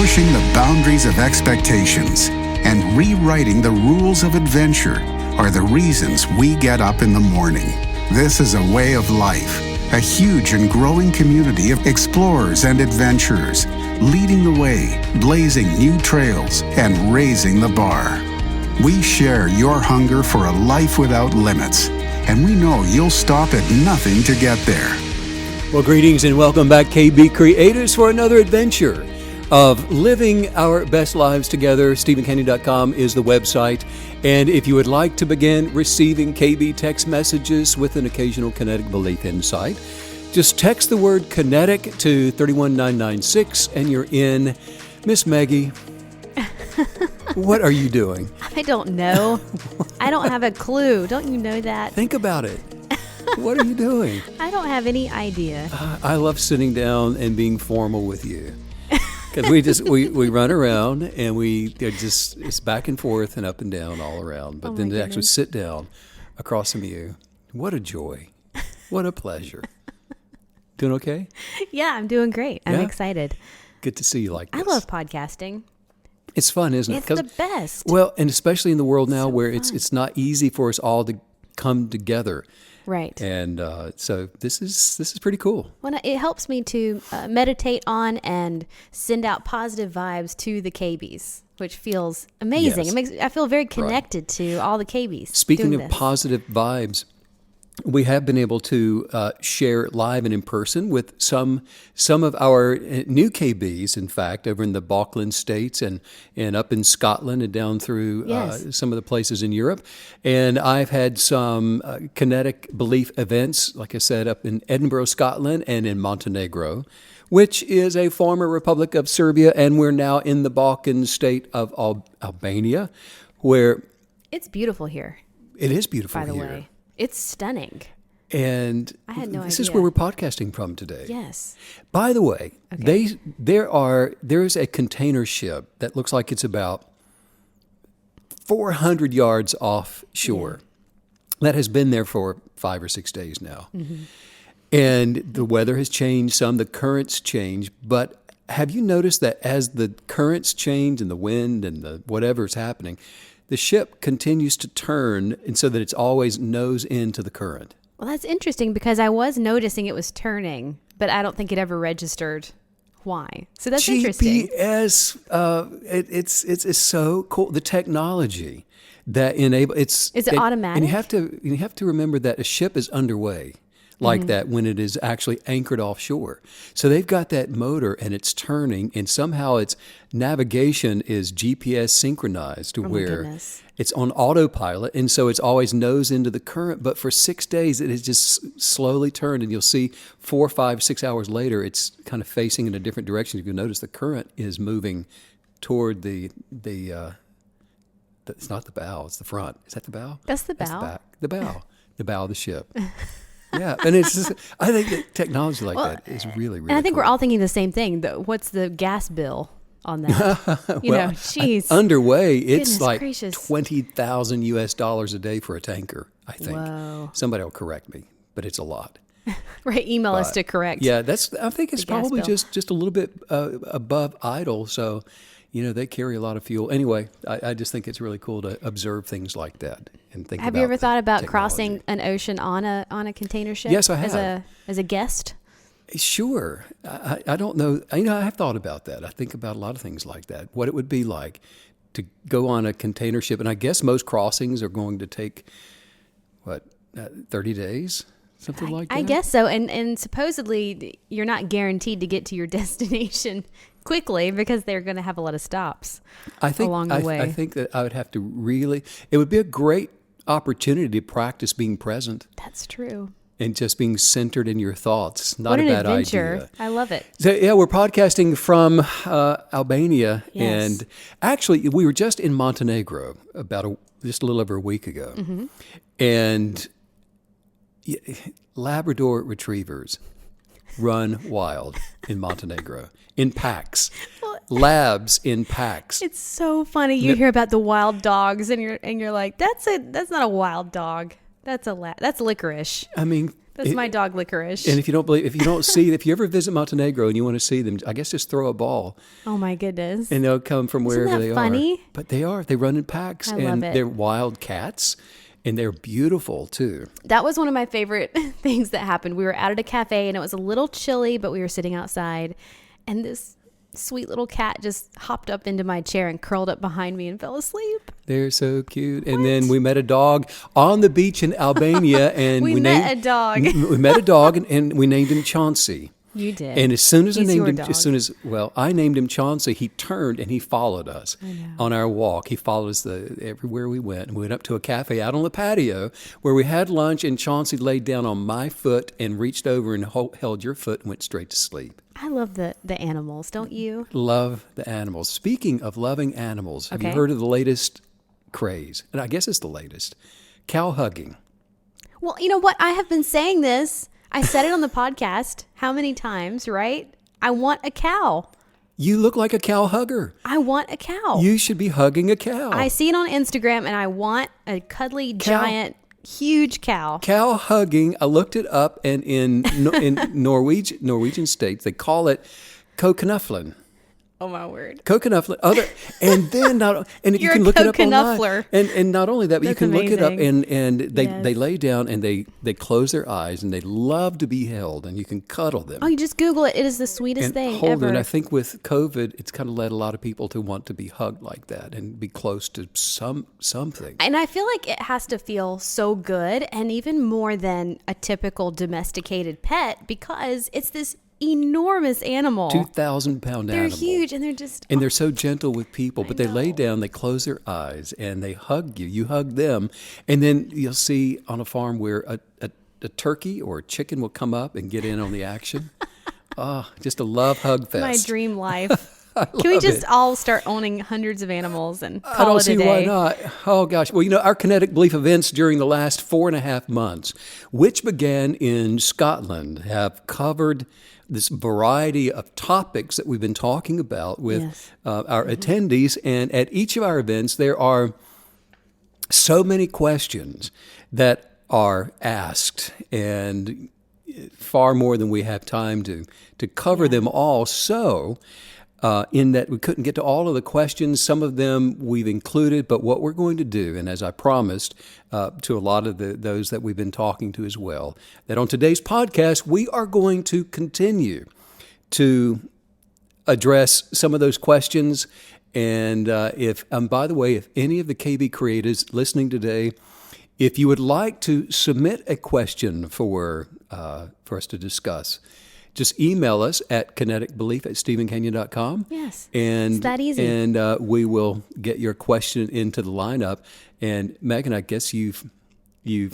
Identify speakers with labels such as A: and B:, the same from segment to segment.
A: pushing the boundaries of expectations and rewriting the rules of adventure are the reasons we get up in the morning. This is a way of life, a huge and growing community of explorers and adventurers, leading the way, blazing new trails, and raising the bar. We share your hunger for a life without limits, and we know you'll stop at nothing to get there.
B: Well, greetings and welcome back, KB Creators, for another adventure of living our best lives together. StephenKennedy.com is the website. And if you would like to begin receiving KB text messages with an occasional Kinetic Belief insight, just text the word Kinetic to 31996 and you're in. Miss Maggie, what are you doing?
C: I don't know. I don't have a clue. Don't you know that?
B: Think about it. What are you doing?
C: I don't have any idea.
B: I love sitting down and being formal with you. Because we run around and it's back and forth and up and down all around. But then to actually sit down across from you, what a joy. What a pleasure. Doing okay?
C: Yeah, I'm doing great. I'm excited.
B: Good to see you like this.
C: I love podcasting.
B: It's fun, isn't it?
C: It's the best.
B: Well, and especially in the world now where
C: fun.
B: it's not easy for us all to come together.
C: Right.
B: And so this is pretty cool.
C: Well, it helps me to meditate on and send out positive vibes to the KBs, which feels amazing.
B: Yes.
C: I feel very connected to all the KBs.
B: Speaking of positive vibes, we have been able to share live and in person with some of our new KBs, in fact, over in the Balkland states and up in Scotland and down through some of the places in Europe. And I've had some Kinetic Belief events, like I said, up in Edinburgh, Scotland, and in Montenegro, which is a former Republic of Serbia, and we're now in the Balkan state of Albania, where...
C: It's beautiful here.
B: It is beautiful
C: here. By the
B: here.
C: way. It's stunning.
B: And
C: I had no
B: this
C: idea.
B: is where we're podcasting from today.
C: Yes.
B: By the way, there's a container ship that looks like it's about 400 yards offshore that has been there for 5 or 6 days now. Mm-hmm. And the weather has changed some, the currents change, but have you noticed that as the currents change and the wind and the whatever's happening, the ship continues to turn, and so that it's always nose into the current.
C: Well, that's interesting because I was noticing it was turning, but I don't think it ever registered why. So that's interesting.
B: GPS, it's so cool. The technology that enables it's
C: automatic.
B: And you have to remember that a ship is underway like that when it is actually anchored offshore. So they've got that motor and it's turning, and somehow its navigation is GPS synchronized to where it's on autopilot, and so it's always nose into the current. But for 6 days, it has just slowly turned, and you'll see 4, 5, 6 hours later, it's kind of facing in a different direction. If you'll notice, the current is moving toward the it's not the bow, it's the front. Is that the bow?
C: That's the bow.
B: That's the back. The bow. The bow of the ship. Yeah, and it's just, I think that technology like that is really, really
C: And I think
B: cool.
C: we're all thinking the same thing. What's the gas bill on that? Geez.
B: Underway, it's
C: Goodness
B: like
C: gracious.
B: $20,000 US a day for a tanker, I think.
C: Whoa.
B: Somebody will correct me, but it's a lot.
C: Right, email us to correct.
B: Yeah, I think it's probably
C: bill.
B: just a little bit above idle, so... they carry a lot of fuel. Anyway, I just think it's really cool to observe things like that and think.
C: Have you ever thought about crossing an ocean on a container ship?
B: Yes, I have.
C: As a guest?
B: Sure. I don't know. I have thought about that. I think about a lot of things like that. What it would be like to go on a container ship, and I guess most crossings are going to take 30 days. Something like that?
C: I guess so. And supposedly you're not guaranteed to get to your destination quickly because they're going to have a lot of stops along the way.
B: I think that I would have to it would be a great opportunity to practice being present.
C: That's true.
B: And just being centered in your thoughts. Not
C: what
B: a
C: an
B: bad
C: adventure.
B: idea.
C: I love it.
B: So, we're podcasting from Albania.
C: Yes.
B: And actually, we were just in Montenegro just a little over a week ago. Mm-hmm. And Labrador retrievers run wild in Montenegro in packs. Labs in packs.
C: It's so funny. You hear about the wild dogs, and you're like, that's not a wild dog. That's licorice.
B: I mean,
C: That's my dog, Licorice.
B: And if you ever visit Montenegro and you want to see them, I guess just throw a ball.
C: Oh my goodness.
B: And they'll come from wherever they
C: funny?
B: are. But they are. They run in packs.
C: I
B: and
C: love it.
B: They're wild cats. And they're beautiful too.
C: That was one of my favorite things that happened. We were out at a cafe and it was a little chilly, but we were sitting outside. And this sweet little cat just hopped up into my chair and curled up behind me and fell asleep.
B: They're so cute. And then we met a dog on the beach in Albania. And
C: we met a dog.
B: We met a dog and we named him Chauncey.
C: You did.
B: And as soon as
C: He's
B: I named
C: your
B: him,
C: dog.
B: I named him Chauncey, he turned and he followed us on our walk. He followed us everywhere we went. And we went up to a cafe out on the patio where we had lunch, and Chauncey laid down on my foot and reached over and held your foot and went straight to sleep.
C: I love the animals, don't you?
B: Love the animals. Speaking of loving animals, have you
C: Okay.
B: heard of the latest craze? And I guess it's the latest. Cow hugging.
C: Well, you know what? I have been saying this. I said it on the podcast. How many times, right? I want a cow.
B: You look like a cow hugger.
C: I want a cow.
B: You should be hugging a cow.
C: I see it on Instagram, and I want a cuddly, giant, huge cow.
B: Cow hugging. I looked it up, and in Norwegian states they call it kokonuflen.
C: Oh my word!
B: Kokonuflen. And then if you
C: You're
B: can
C: a
B: look it up
C: kokonuffler.
B: online, and not only that, but you
C: That's
B: can look it up,
C: amazing.
B: and they
C: Yes.
B: lay down and they close their eyes and they love to be held, and you can cuddle them.
C: Oh, you just Google it. It is the sweetest thing
B: hold
C: ever.
B: it. And I think with COVID, it's kind of led a lot of people to want to be hugged like that and be close to something.
C: And I feel like it has to feel so good, and even more than a typical domesticated pet, because it's this enormous animal.
B: 2,000-pound
C: They're
B: animal.
C: huge, and they're just
B: And they're so gentle with people, but they lay
C: know.
B: down, they close their eyes, and they hug you. You hug them. And then you'll see on a farm where a turkey or a chicken will come up and get in on the action. Just a love hug fest.
C: my dream life. Can we just all start owning hundreds of animals and call
B: I don't
C: it
B: see
C: a day?
B: why not. Oh, gosh. Well, our Kinetic Belief events during the last 4.5 months, which began in Scotland, have covered this variety of topics that we've been talking about with
C: Yes.
B: our attendees. And at each of our events, there are so many questions that are asked, and far more than we have time to cover them all. So, in that we couldn't get to all of the questions, some of them we've included, but what we're going to do, and as I promised to a lot of those that we've been talking to as well, that on today's podcast, we are going to continue to address some of those questions. And by the way, if any of the KB creators listening today, if you would like to submit a question for us to discuss, just email us at kineticbelief@stephenkenyon.com.
C: Yes,
B: and
C: it's that easy.
B: And we will get your question into the lineup. And Megan, I guess you've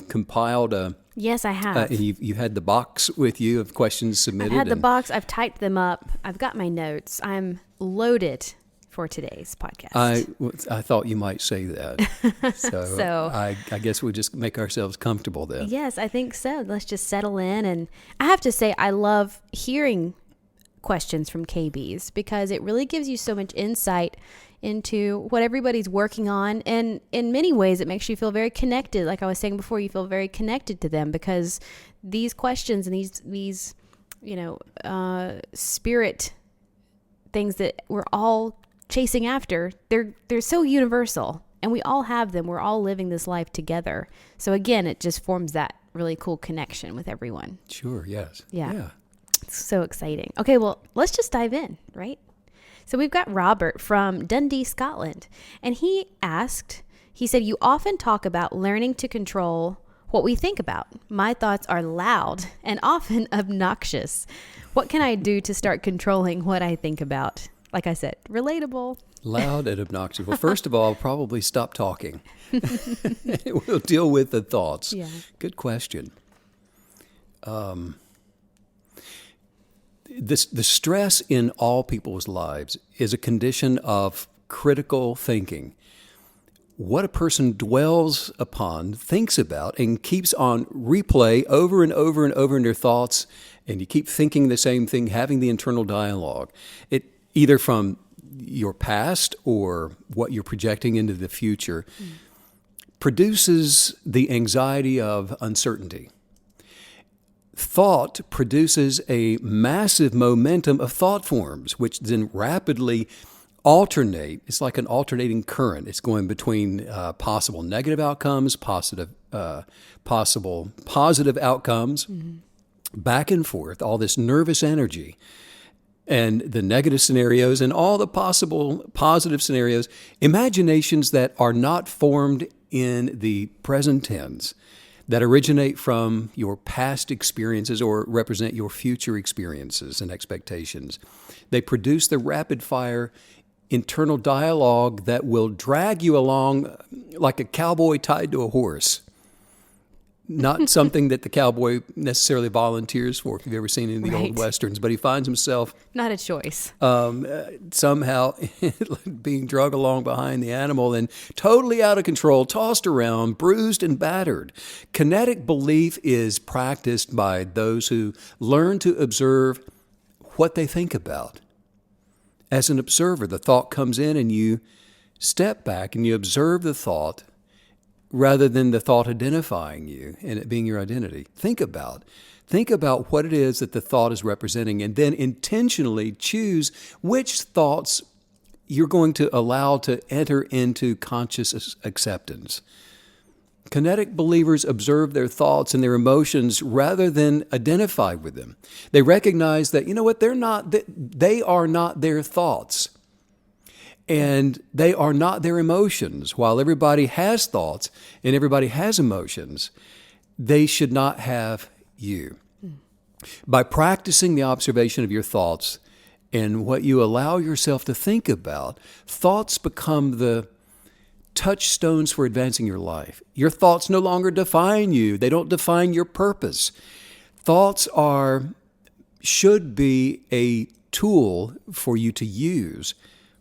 B: compiled a.
C: Yes, I have.
B: And you had the box with you of questions submitted.
C: I've had the box. I've typed them up. I've got my notes. I'm loaded for today's podcast.
B: I thought you might say that. So I guess we'll just make ourselves comfortable then.
C: Yes, I think so. Let's just settle in. And I have to say, I love hearing questions from KBs because it really gives you so much insight into what everybody's working on. And in many ways, it makes you feel very connected. Like I was saying before, you feel very connected to them because these questions and these spirit things that we're all chasing after, they're so universal, and we all have them. We're all living this life together. So again, it just forms that really cool connection with everyone.
B: Sure, yes.
C: Yeah. It's so exciting. Okay, well, let's just dive in, right? So we've got Robert from Dundee, Scotland, and he said, you often talk about learning to control what we think about. My thoughts are loud and often obnoxious. What can I do to start controlling what I think about? Like I said, relatable.
B: Loud and obnoxious. Well, first of all, I'll probably stop talking. We'll deal with the thoughts.
C: Yeah.
B: Good question. The stress in all people's lives is a condition of critical thinking. What a person dwells upon, thinks about, and keeps on replay over and over and over in their thoughts, and you keep thinking the same thing, having the internal dialogue. It either from your past or what you're projecting into the future produces the anxiety of uncertainty. thought produces a massive momentum of thought forms, which then rapidly alternate. It's like an alternating current. It's going between possible negative outcomes, possible positive outcomes, back and forth, all this nervous energy. And the negative scenarios and all the possible positive scenarios, imaginations that are not formed in the present tense, that originate from your past experiences or represent your future experiences and expectations. They produce the rapid fire internal dialogue that will drag you along like a cowboy tied to a horse. Not something that the cowboy necessarily volunteers for, if you've ever seen any of the old Westerns, but he finds himself
C: Not a choice.
B: somehow being dragged along behind the animal and totally out of control, tossed around, bruised and battered. Kinetic belief is practiced by those who learn to observe what they think about. As an observer, the thought comes in and you step back and you observe the thought rather than the thought identifying you and it being your identity. Think about what it is that the thought is representing, and then intentionally choose which thoughts you're going to allow to enter into conscious acceptance. Kinetic believers observe their thoughts and their emotions rather than identify with them. They recognize that, you know what, they are not their thoughts. And they are not their emotions. While everybody has thoughts and everybody has emotions, they should not have you. By practicing the observation of your thoughts and what you allow yourself to think about, thoughts become the touchstones for advancing your life. Your thoughts no longer define you. They don't define your purpose. Thoughts should be a tool for you to use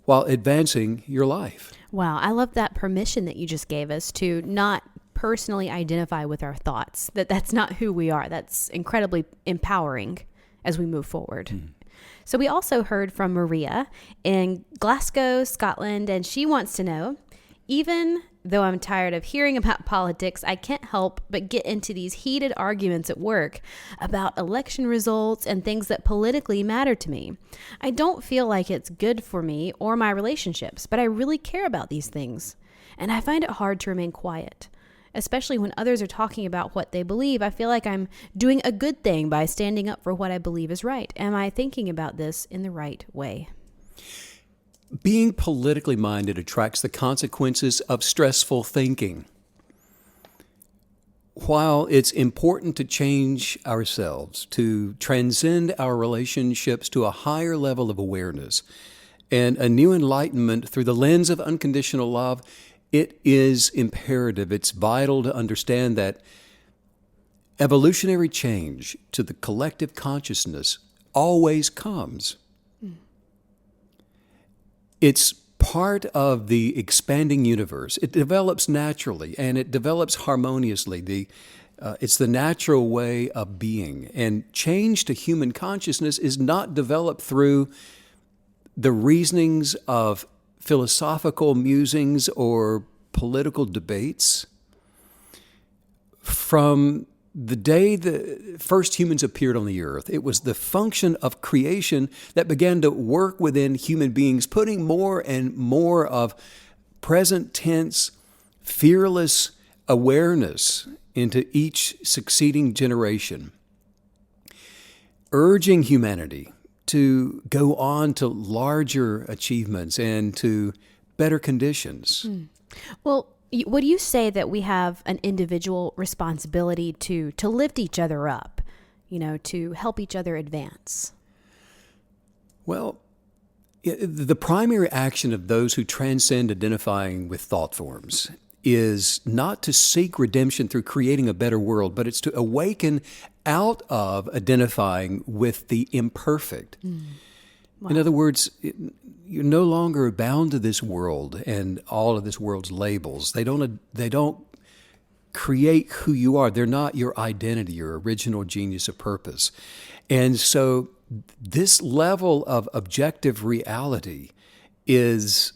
B: while advancing your life.
C: Wow, I love that permission that you just gave us to not personally identify with our thoughts, that's not who we are. That's incredibly empowering as we move forward. So we also heard from Maria in Glasgow, Scotland, and she wants to know, even though I'm tired of hearing about politics, I can't help but get into these heated arguments at work about election results and things that politically matter to me. I don't feel like it's good for me or my relationships, but I really care about these things. And I find it hard to remain quiet, especially when others are talking about what they believe. I feel like I'm doing a good thing by standing up for what I believe is right. Am I thinking about this in the right way?
B: Being politically minded attracts the consequences of stressful thinking. While it's important to change ourselves, to transcend our relationships to a higher level of awareness and a new enlightenment through the lens of unconditional love, it is imperative, it's vital to understand that evolutionary change to the collective consciousness always comes. It's part of the expanding universe. It develops naturally and it develops harmoniously. It's the natural way of being. And change to human consciousness is not developed through the reasonings of philosophical musings or political debates. From the day the first humans appeared on the earth, it was the function of creation that began to work within human beings, putting more and more of present tense, fearless awareness into each succeeding generation, urging humanity to go on to larger achievements and to better conditions.
C: Well, would you say that we have an individual responsibility to lift each other up, to help each other advance?
B: Well, the primary action of those who transcend identifying with thought forms is not to seek redemption through creating a better world, but it's to awaken out of identifying with the imperfect. Wow. In other words, you're no longer bound to this world and all of this world's labels. They don't create who you are. They're not your identity, your original genius of purpose. And so this level of objective reality is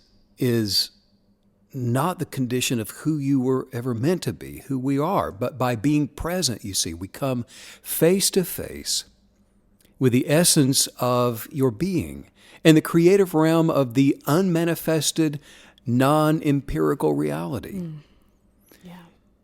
B: not the condition of who you were ever meant to be, who we are, but by being present, you see, we come face to face with the essence of your being and the creative realm of the unmanifested, non-empirical reality.
C: Yeah.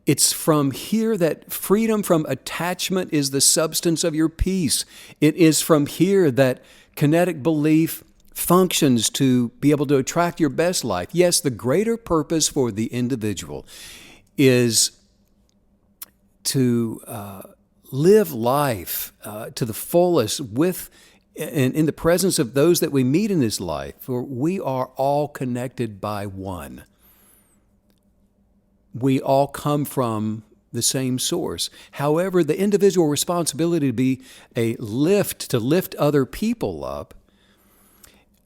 B: It's from here that freedom from attachment is the substance of your peace. It is from here that kinetic belief functions to be able to attract your best life. Yes, the greater purpose for the individual is to live life to the fullest with and in the presence of those that we meet in this life, for we are all connected by one. We all come from the same source. However, the individual responsibility to be a lift, to lift other people up,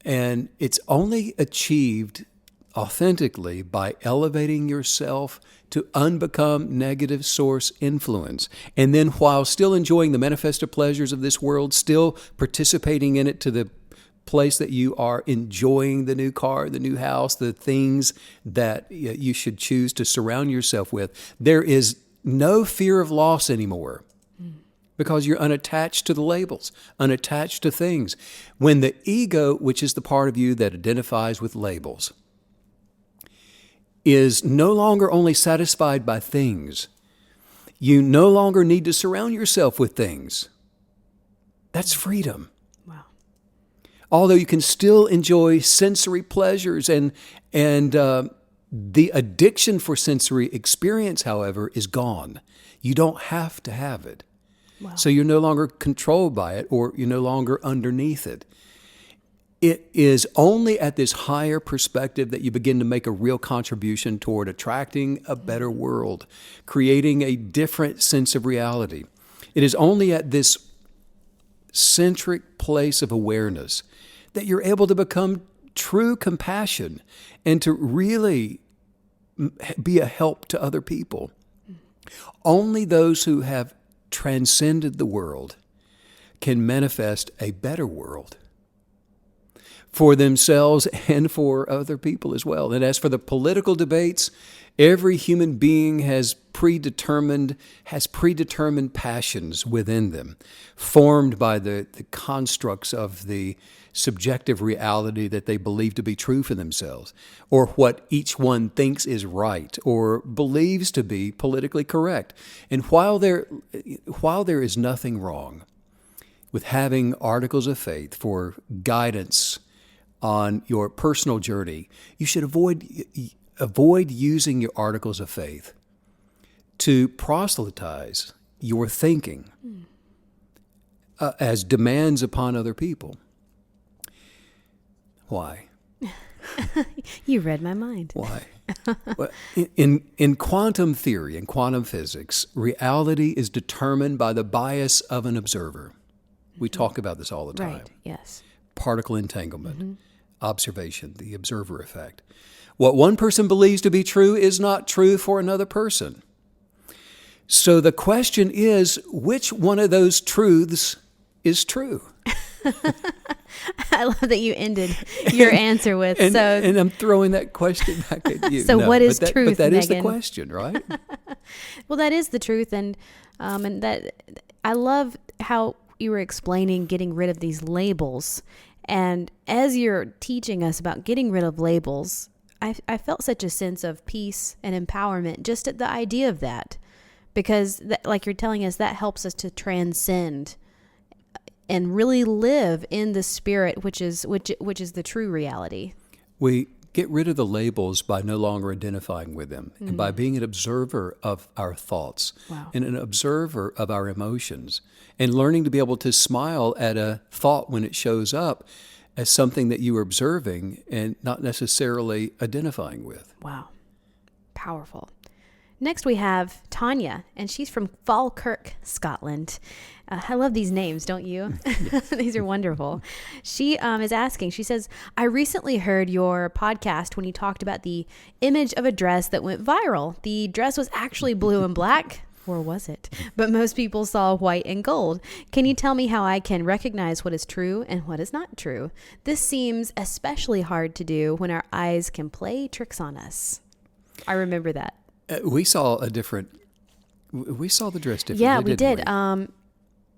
B: and it's only achieved authentically by elevating yourself to unbecome negative source influence. And then while still enjoying the manifested pleasures of this world, still participating in it to the place that you are enjoying the new car, the new house, the things that you should choose to surround yourself with, there is no fear of loss anymore. Because you're unattached to the labels, unattached to things. When the ego, which is the part of you that identifies with labels, is no longer only satisfied by things, you no longer need to surround yourself with things. That's freedom.
C: Wow.
B: Although you can still enjoy sensory pleasures and the addiction for sensory experience, however, is gone. You don't have to have it.
C: Wow.
B: So you're no longer controlled by it, or you're no longer underneath it. It is only at this higher perspective that you begin to make a real contribution toward attracting a better world, creating a different sense of reality. It is only at this centric place of awareness that you're able to become true compassion and to really be a help to other people. Only those who have transcended the world can manifest a better world for themselves and for other people as well. And as for the political debates, every human being has predetermined passions within them, formed by the constructs of the subjective reality that they believe to be true for themselves, or what each one thinks is right or believes to be politically correct. And while there is nothing wrong with having articles of faith for guidance on your personal journey, you should avoid using your articles of faith to proselytize your thinking as demands upon other people. Why?
C: You read my mind.
B: Why? Well, in quantum theory, in quantum physics, reality is determined by the bias of an observer. We talk about this all the time.
C: Right, yes.
B: Particle entanglement, observation, the observer effect. What one person believes to be true is not true for another person. So the question is, which one of those truths is true?
C: I love that you ended your answer with,
B: and I'm throwing that question back at you.
C: So what is truth,
B: But that is the
C: Megan?
B: question, right?
C: Well, that is the truth, and that I love how you were explaining getting rid of these labels. And as you're teaching us about getting rid of labels, I felt such a sense of peace and empowerment just at the idea of that, because like you're telling us, that helps us to transcend and really live in the spirit, which is the true reality.
B: We get rid of the labels by no longer identifying with them, and by being an observer of our thoughts.
C: Wow.
B: And an observer of our emotions, and learning to be able to smile at a thought when it shows up as something that you are observing and not necessarily identifying with.
C: Wow. Powerful. Next we have Tanya, and she's from Falkirk, Scotland. I love these names, don't you? These are wonderful. She is asking, she says, I recently heard your podcast when you talked about the image of a dress that went viral. The dress was actually blue and black, or was it? But most people saw white and gold. Can you tell me how I can recognize what is true and what is not true? This seems especially hard to do when our eyes can play tricks on us. I remember that.
B: We saw the dress differently.
C: Yeah, we did.
B: We?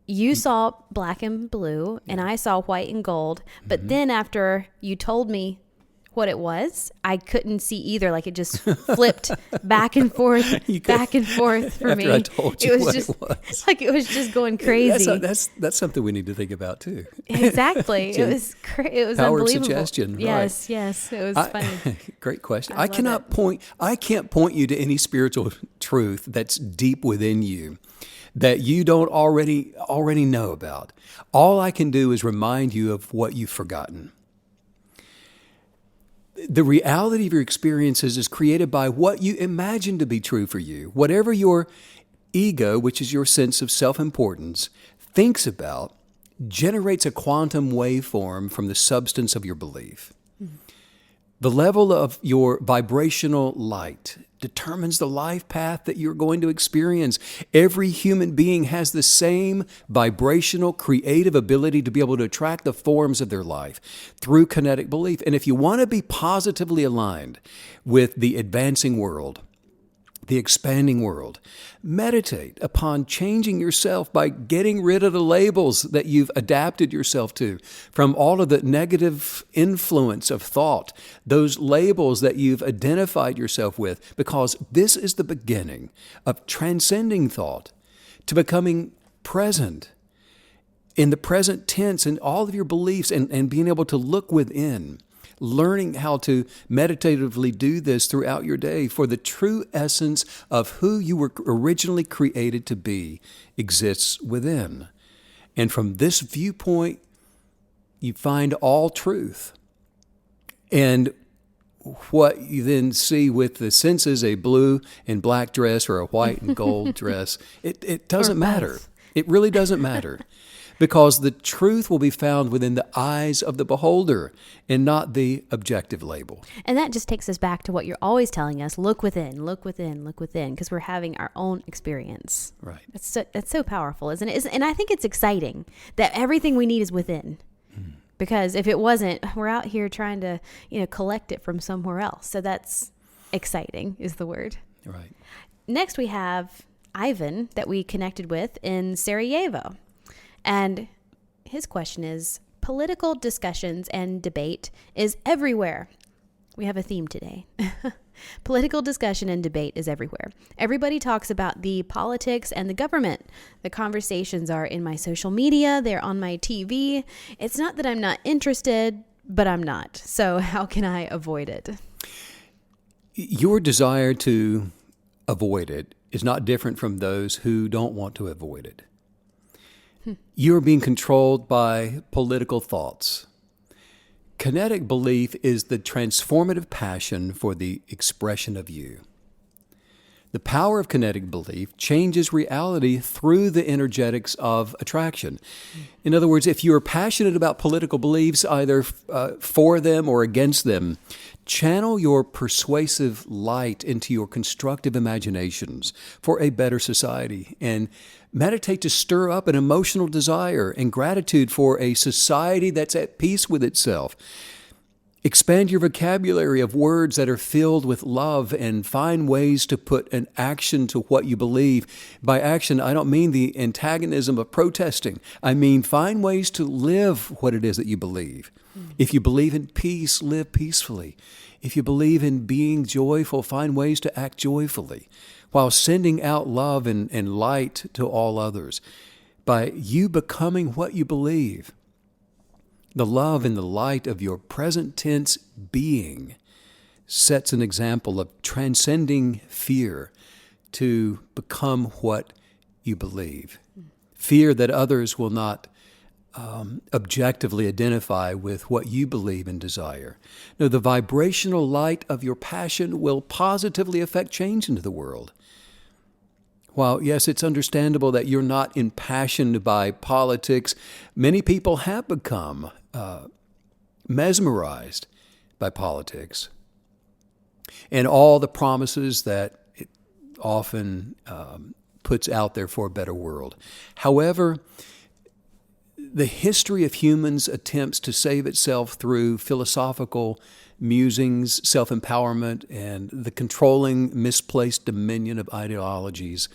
C: You saw black and blue, and I saw white and gold. But then after you told me what it was, I couldn't see either. Like it just flipped back and forth for me.
B: After I told you what it was.
C: Like it was just going crazy.
B: That's something we need to think about too.
C: Exactly. It was it was
B: Power of
C: unbelievable.
B: suggestion.
C: Yes,
B: right.
C: yes. It was funny.
B: Great question.
C: I
B: can't point you to any spiritual truth that's deep within you that you don't already know about. All I can do is remind you of what you've forgotten. The reality of your experiences is created by what you imagine to be true for you. Whatever your ego, which is your sense of self-importance, thinks about, generates a quantum waveform from the substance of your belief. Mm-hmm. The level of your vibrational light determines the life path that you're going to experience. Every human being has the same vibrational, creative ability to be able to attract the forms of their life through kinetic belief. And if you want to be positively aligned with the advancing world, the expanding world, meditate upon changing yourself by getting rid of the labels that you've adapted yourself to from all of the negative influence of thought, those labels that you've identified yourself with, because this is the beginning of transcending thought to becoming present in the present tense in all of your beliefs and being able to look within. Learning how to meditatively do this throughout your day, for the true essence of who you were originally created to be exists within. And from this viewpoint, you find all truth. And what you then see with the senses, a blue and black dress or a white and gold dress, it doesn't matter. It really doesn't matter. Because the truth will be found within the eyes of the beholder and not the objective label.
C: And that just takes us back to what you're always telling us, look within, look within, look within, because we're having our own experience.
B: Right.
C: That's so powerful, isn't it? And I think it's exciting that everything we need is within. Because if it wasn't, we're out here trying to, collect it from somewhere else. So that's exciting is the word.
B: Right.
C: Next we have Ivan that we connected with in Sarajevo. And his question is, political discussions and debate is everywhere. We have a theme today. Political discussion and debate is everywhere. Everybody talks about the politics and the government. The conversations are in my social media. They're on my TV. It's not that I'm not interested, but I'm not. So how can I avoid it?
B: Your desire to avoid it is not different from those who don't want to avoid it. You're being controlled by political thoughts. Kinetic belief is the transformative passion for the expression of you. The power of kinetic belief changes reality through the energetics of attraction. In other words, if you're passionate about political beliefs, either for them or against them, channel your persuasive light into your constructive imaginations for a better society, and meditate to stir up an emotional desire and gratitude for a society that's at peace with itself. Expand your vocabulary of words that are filled with love and find ways to put an action to what you believe. By action, I don't mean the antagonism of protesting. I mean find ways to live what it is that you believe. If you believe in peace, live peacefully. If you believe in being joyful, find ways to act joyfully while sending out love and light to all others. By you becoming what you believe, the love and the light of your present tense being sets an example of transcending fear to become what you believe. Fear that others will not objectively identify with what you believe and desire. No, the vibrational light of your passion will positively affect change into the world. While, yes, it's understandable that you're not impassioned by politics, many people have become mesmerized by politics and all the promises that it often puts out there for a better world. However, the history of humans' attempts to save itself through philosophical musings, self-empowerment, and the controlling, misplaced dominion of ideologies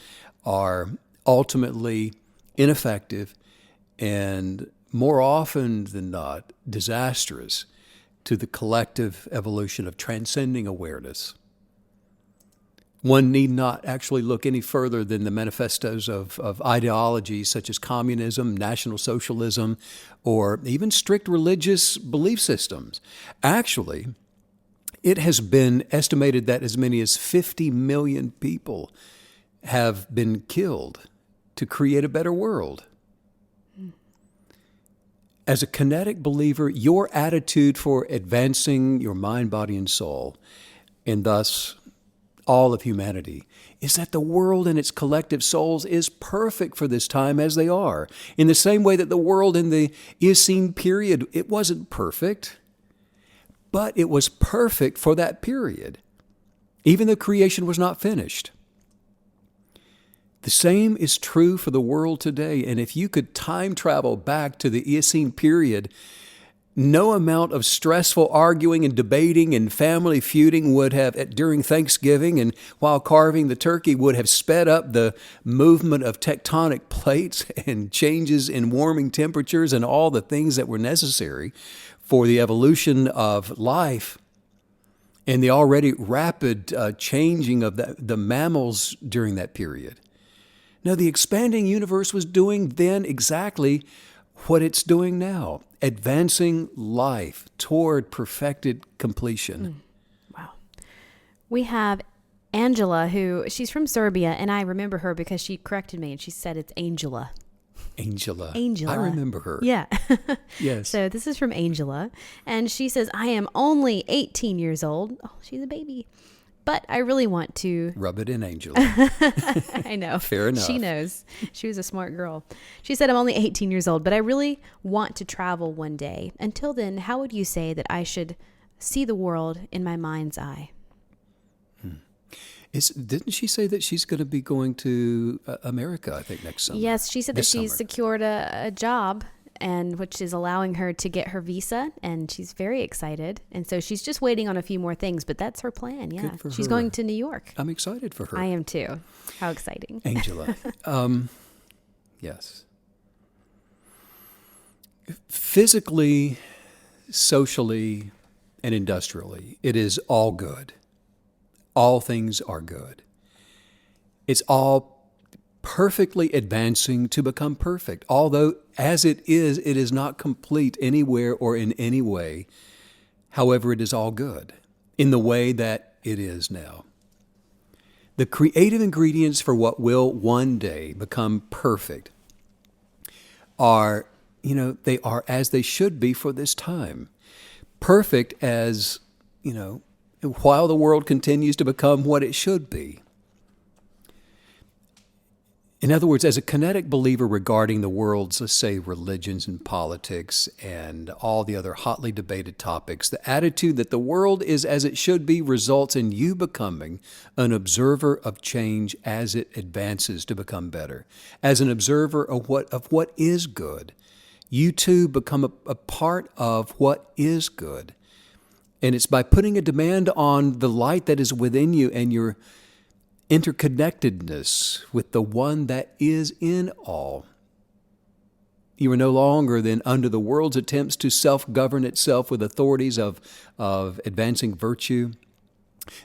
B: are ultimately ineffective and, more often than not, disastrous to the collective evolution of transcending awareness. One need not actually look any further than the manifestos of ideologies such as communism, National Socialism, or even strict religious belief systems. Actually, it has been estimated that as many as 50 million people have been killed to create a better world. As a kinetic believer, your attitude for advancing your mind, body, and soul, and thus all of humanity, is that the world and its collective souls is perfect for this time as they are. In the same way that the world in the Eocene period, it wasn't perfect, but it was perfect for that period. Even though creation was not finished. The same is true for the world today. And if you could time travel back to the Eocene period, no amount of stressful arguing and debating and family feuding would have, during Thanksgiving and while carving the turkey, would have sped up the movement of tectonic plates and changes in warming temperatures and all the things that were necessary for the evolution of life and the already rapid changing of the mammals during that period. Now, the expanding universe was doing then exactly what it's doing now, advancing life toward perfected completion.
C: Wow. We have Angela, she's from Serbia, and I remember her because she corrected me and she said it's Angela.
B: Angela.
C: Angela.
B: I remember her.
C: Yeah.
B: Yes.
C: So this is from Angela, and she says, I am only 18 years old. Oh, she's a baby. But I really want to...
B: Rub it in, Angela.
C: I know.
B: Fair enough.
C: She knows. She was a smart girl. She said, I'm only 18 years old, but I really want to travel one day. Until then, how would you say that I should see the world in my mind's eye?
B: Didn't she say that she's going to be going to America, I think, next summer?
C: Yes, she said that she
B: summer.
C: secured a job, and which is allowing her to get her visa, and she's very excited. And so she's just waiting on a few more things, but that's her plan. Yeah,
B: Good for
C: she's
B: her.
C: going to New York.
B: I'm excited for her.
C: I am too. How exciting.
B: Angela. Yes. Physically, socially, and industrially, it is all good. All things are good. It's all perfectly advancing to become perfect. Although, as it is not complete anywhere or in any way. However, it is all good in the way that it is now. The creative ingredients for what will one day become perfect are, they are as they should be for this time. Perfect as, while the world continues to become what it should be. In other words, as a kinetic believer regarding the world's, let's say, religions and politics and all the other hotly debated topics, the attitude that the world is as it should be results in you becoming an observer of change as it advances to become better. As an observer of what is good, you too become a part of what is good. And it's by putting a demand on the light that is within you and your interconnectedness with the one that is in all. You are no longer then under the world's attempts to self-govern itself with authorities of advancing virtue.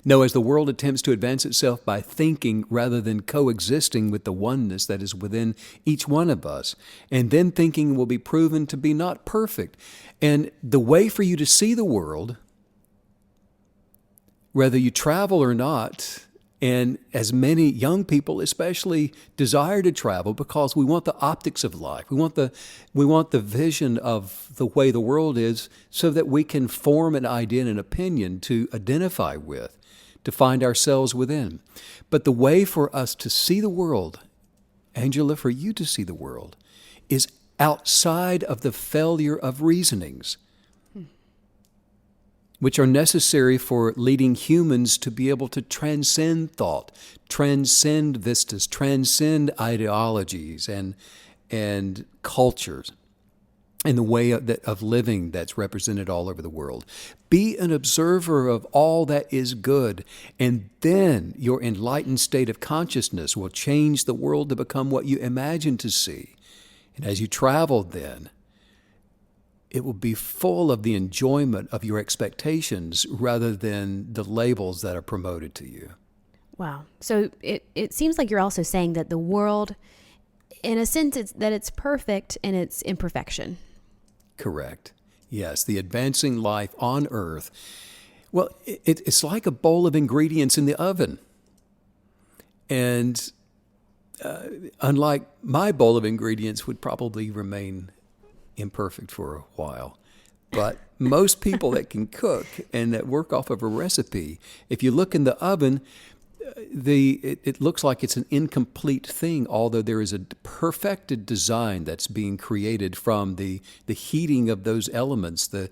B: No, as the world attempts to advance itself by thinking rather than coexisting with the oneness that is within each one of us. And then thinking will be proven to be not perfect. And the way for you to see the world, whether you travel or not, and as many young people especially desire to travel because we want the optics of life. We want the vision of the way the world is so that we can form an idea and an opinion to identify with, to find ourselves within. But the way for us to see the world, Angela, for you to see the world, is outside of the failure of reasonings, which are necessary for leading humans to be able to transcend thought, transcend vistas, transcend ideologies and cultures. and the way of living that's represented all over the world. Be an observer of all that is good, and then your enlightened state of consciousness will change the world to become what you imagine to see. And as you travel then, it will be full of the enjoyment of your expectations rather than the labels that are promoted to you.
C: Wow. So it seems like you're also saying that the world, in a sense, it's perfect in its imperfection.
B: Correct. Yes, the advancing life on earth. Well, it's like a bowl of ingredients in the oven. And unlike my bowl of ingredients would probably remain imperfect for a while. But most people that can cook and that work off of a recipe, if you look in the oven, it looks like it's an incomplete thing, although there is a perfected design that's being created from the heating of those elements, the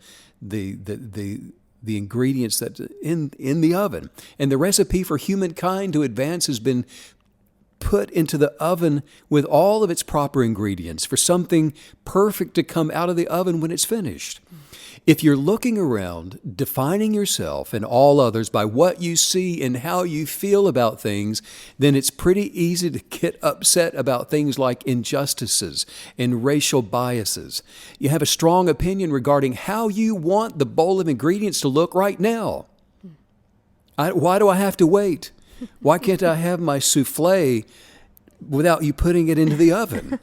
B: ingredients that's in the oven. And the recipe for humankind to advance has been put into the oven with all of its proper ingredients for something perfect to come out of the oven when it's finished. If you're looking around, defining yourself and all others by what you see and how you feel about things, then it's pretty easy to get upset about things like injustices and racial biases. You have a strong opinion regarding how you want the bowl of ingredients to look right now. Why do I have to wait? Why can't I have my souffle without you putting it into the oven?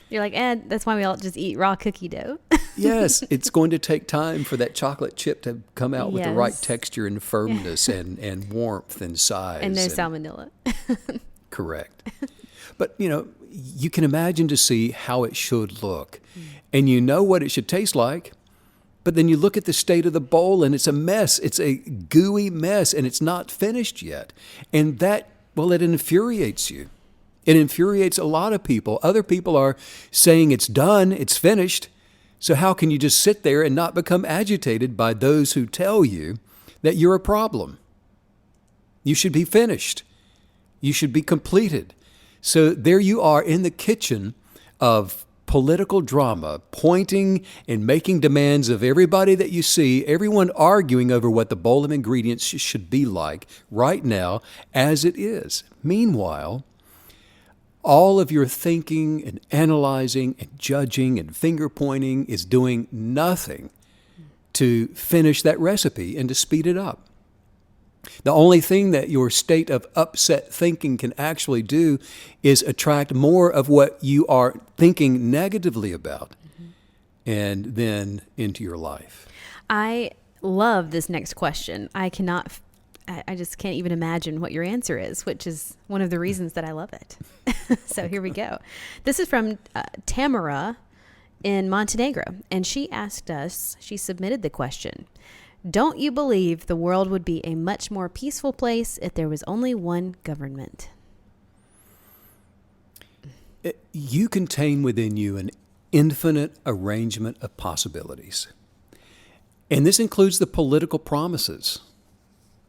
C: You're like, that's why we all just eat raw cookie dough.
B: Yes, it's going to take time for that chocolate chip to come out with the right
C: Yes.
B: texture and firmness and warmth and size.
C: And no salmonella.
B: Correct. But, you can imagine to see how it should look. And you know what it should taste like. But then you look at the state of the bowl and it's a mess. It's a gooey mess and it's not finished yet. And that, it infuriates you. It infuriates a lot of people. Other people are saying it's done, it's finished. So how can you just sit there and not become agitated by those who tell you that you're a problem? You should be finished. You should be completed. So there you are in the kitchen of political drama, pointing and making demands of everybody that you see, everyone arguing over what the bowl of ingredients should be like right now as it is. Meanwhile, all of your thinking and analyzing and judging and finger pointing is doing nothing to finish that recipe and to speed it up. The only thing that your state of upset thinking can actually do is attract more of what you are thinking negatively about and then into your life.
C: I love this next question. I just can't even imagine what your answer is, which is one of the reasons that I love it. So here we go. This is from Tamara in Montenegro. And she submitted the question. Don't you believe the world would be a much more peaceful place if there was only one government?
B: You contain within you an infinite arrangement of possibilities. And this includes the political promises.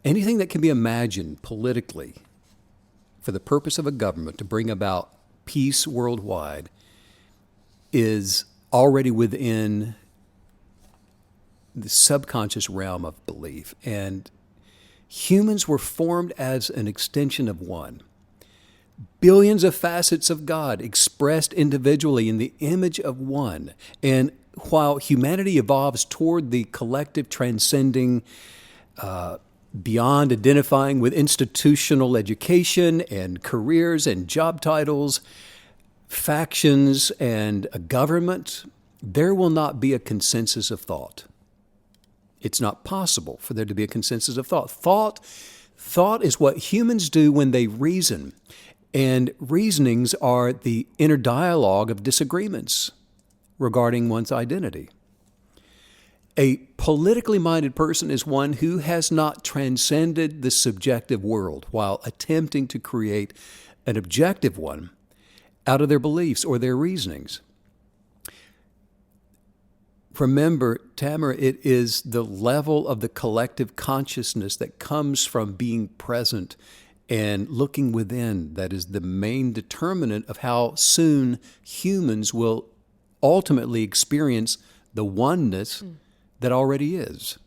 B: Anything that can be imagined politically for the purpose of a government to bring about peace worldwide is already within the subconscious realm of belief. And humans were formed as an extension of one. Billions of facets of God expressed individually in the image of one. And while humanity evolves toward the collective transcending, beyond identifying with institutional education and careers and job titles, factions and a government, there will not be a consensus of thought. It's not possible for there to be a consensus of thought. Thought is what humans do when they reason. And reasonings are the inner dialogue of disagreements regarding one's identity. A politically minded person is one who has not transcended the subjective world while attempting to create an objective one out of their beliefs or their reasonings. Remember, Tamara, it is the level of the collective consciousness that comes from being present and looking within that is the main determinant of how soon humans will ultimately experience the oneness that already is.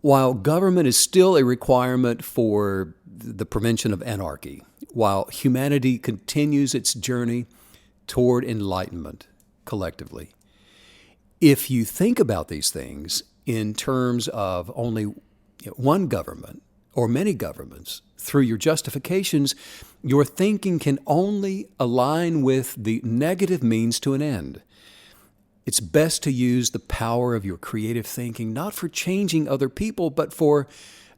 B: While government is still a requirement for the prevention of anarchy, while humanity continues its journey toward enlightenment collectively, if you think about these things in terms of only one government or many governments, through your justifications, your thinking can only align with the negative means to an end. It's best to use the power of your creative thinking, not for changing other people, but for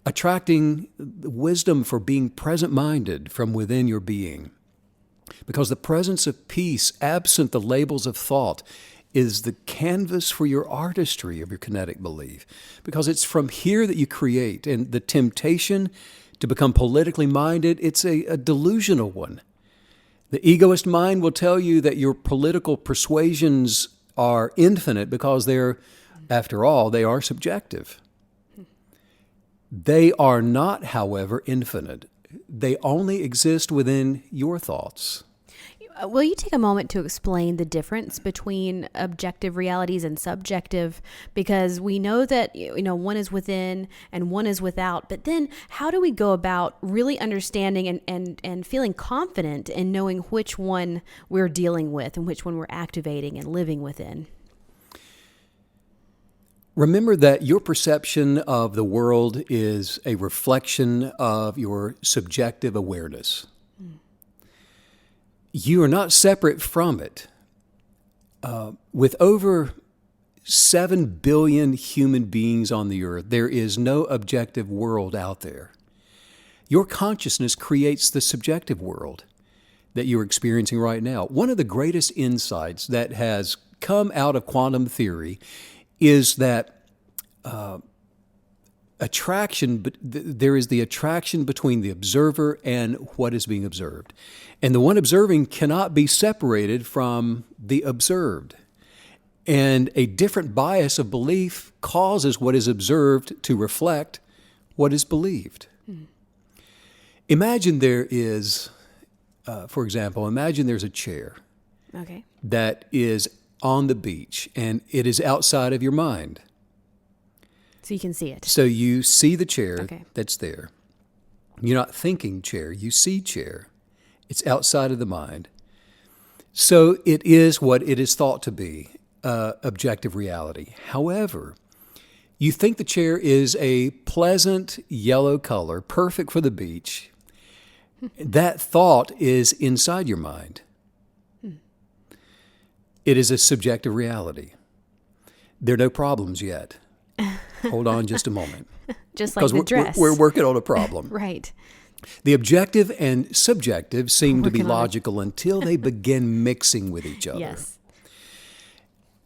B: attracting wisdom, for being present-minded from within your being. Because the presence of peace, absent the labels of thought, is the canvas for your artistry of your kinetic belief. Because it's from here that you create, and the temptation to become politically minded, it's a delusional one. The egoist mind will tell you that your political persuasions are infinite because they're, after all, they are subjective. They are not, however, infinite. They only exist within your thoughts.
C: Will you take a moment to explain the difference between objective realities and subjective? Because we know that one is within and one is without, but then how do we go about really understanding and feeling confident in knowing which one we're dealing with and which one we're activating and living within?
B: Remember that your perception of the world is a reflection of your subjective awareness. You are not separate from it. With over 7 billion human beings on the earth, there is no objective world out there. Your consciousness creates the subjective world that you're experiencing right now. One of the greatest insights that has come out of quantum theory is that there is the attraction between the observer and what is being observed. And the one observing cannot be separated from the observed. And a different bias of belief causes what is observed to reflect what is believed. Imagine there is, for example, imagine there's a chair that is on the beach and it is outside of your mind.
C: So you can see it.
B: So you see the chair that's there. You're not thinking chair, you see chair. It's outside of the mind. So it is what it is thought to be, objective reality. However, you think the chair is a pleasant yellow color, perfect for the beach. That thought is inside your mind. It is a subjective reality. There are no problems yet. Hold on just a moment.
C: Just like the dress.
B: We're working on a problem.
C: Right.
B: The objective and subjective seem to be logical until they begin mixing with each other.
C: Yes.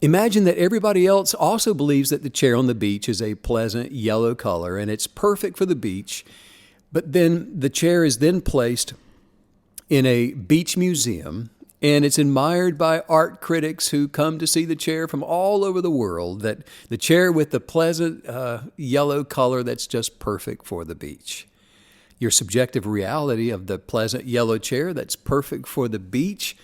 B: Imagine that everybody else also believes that the chair on the beach is a pleasant yellow color and it's perfect for the beach, but then the chair is then placed in a beach museum and it's admired by art critics who come to see the chair from all over the world, that the chair with the pleasant yellow color that's just perfect for the beach. Your subjective reality of the pleasant yellow chair that's perfect for the beach,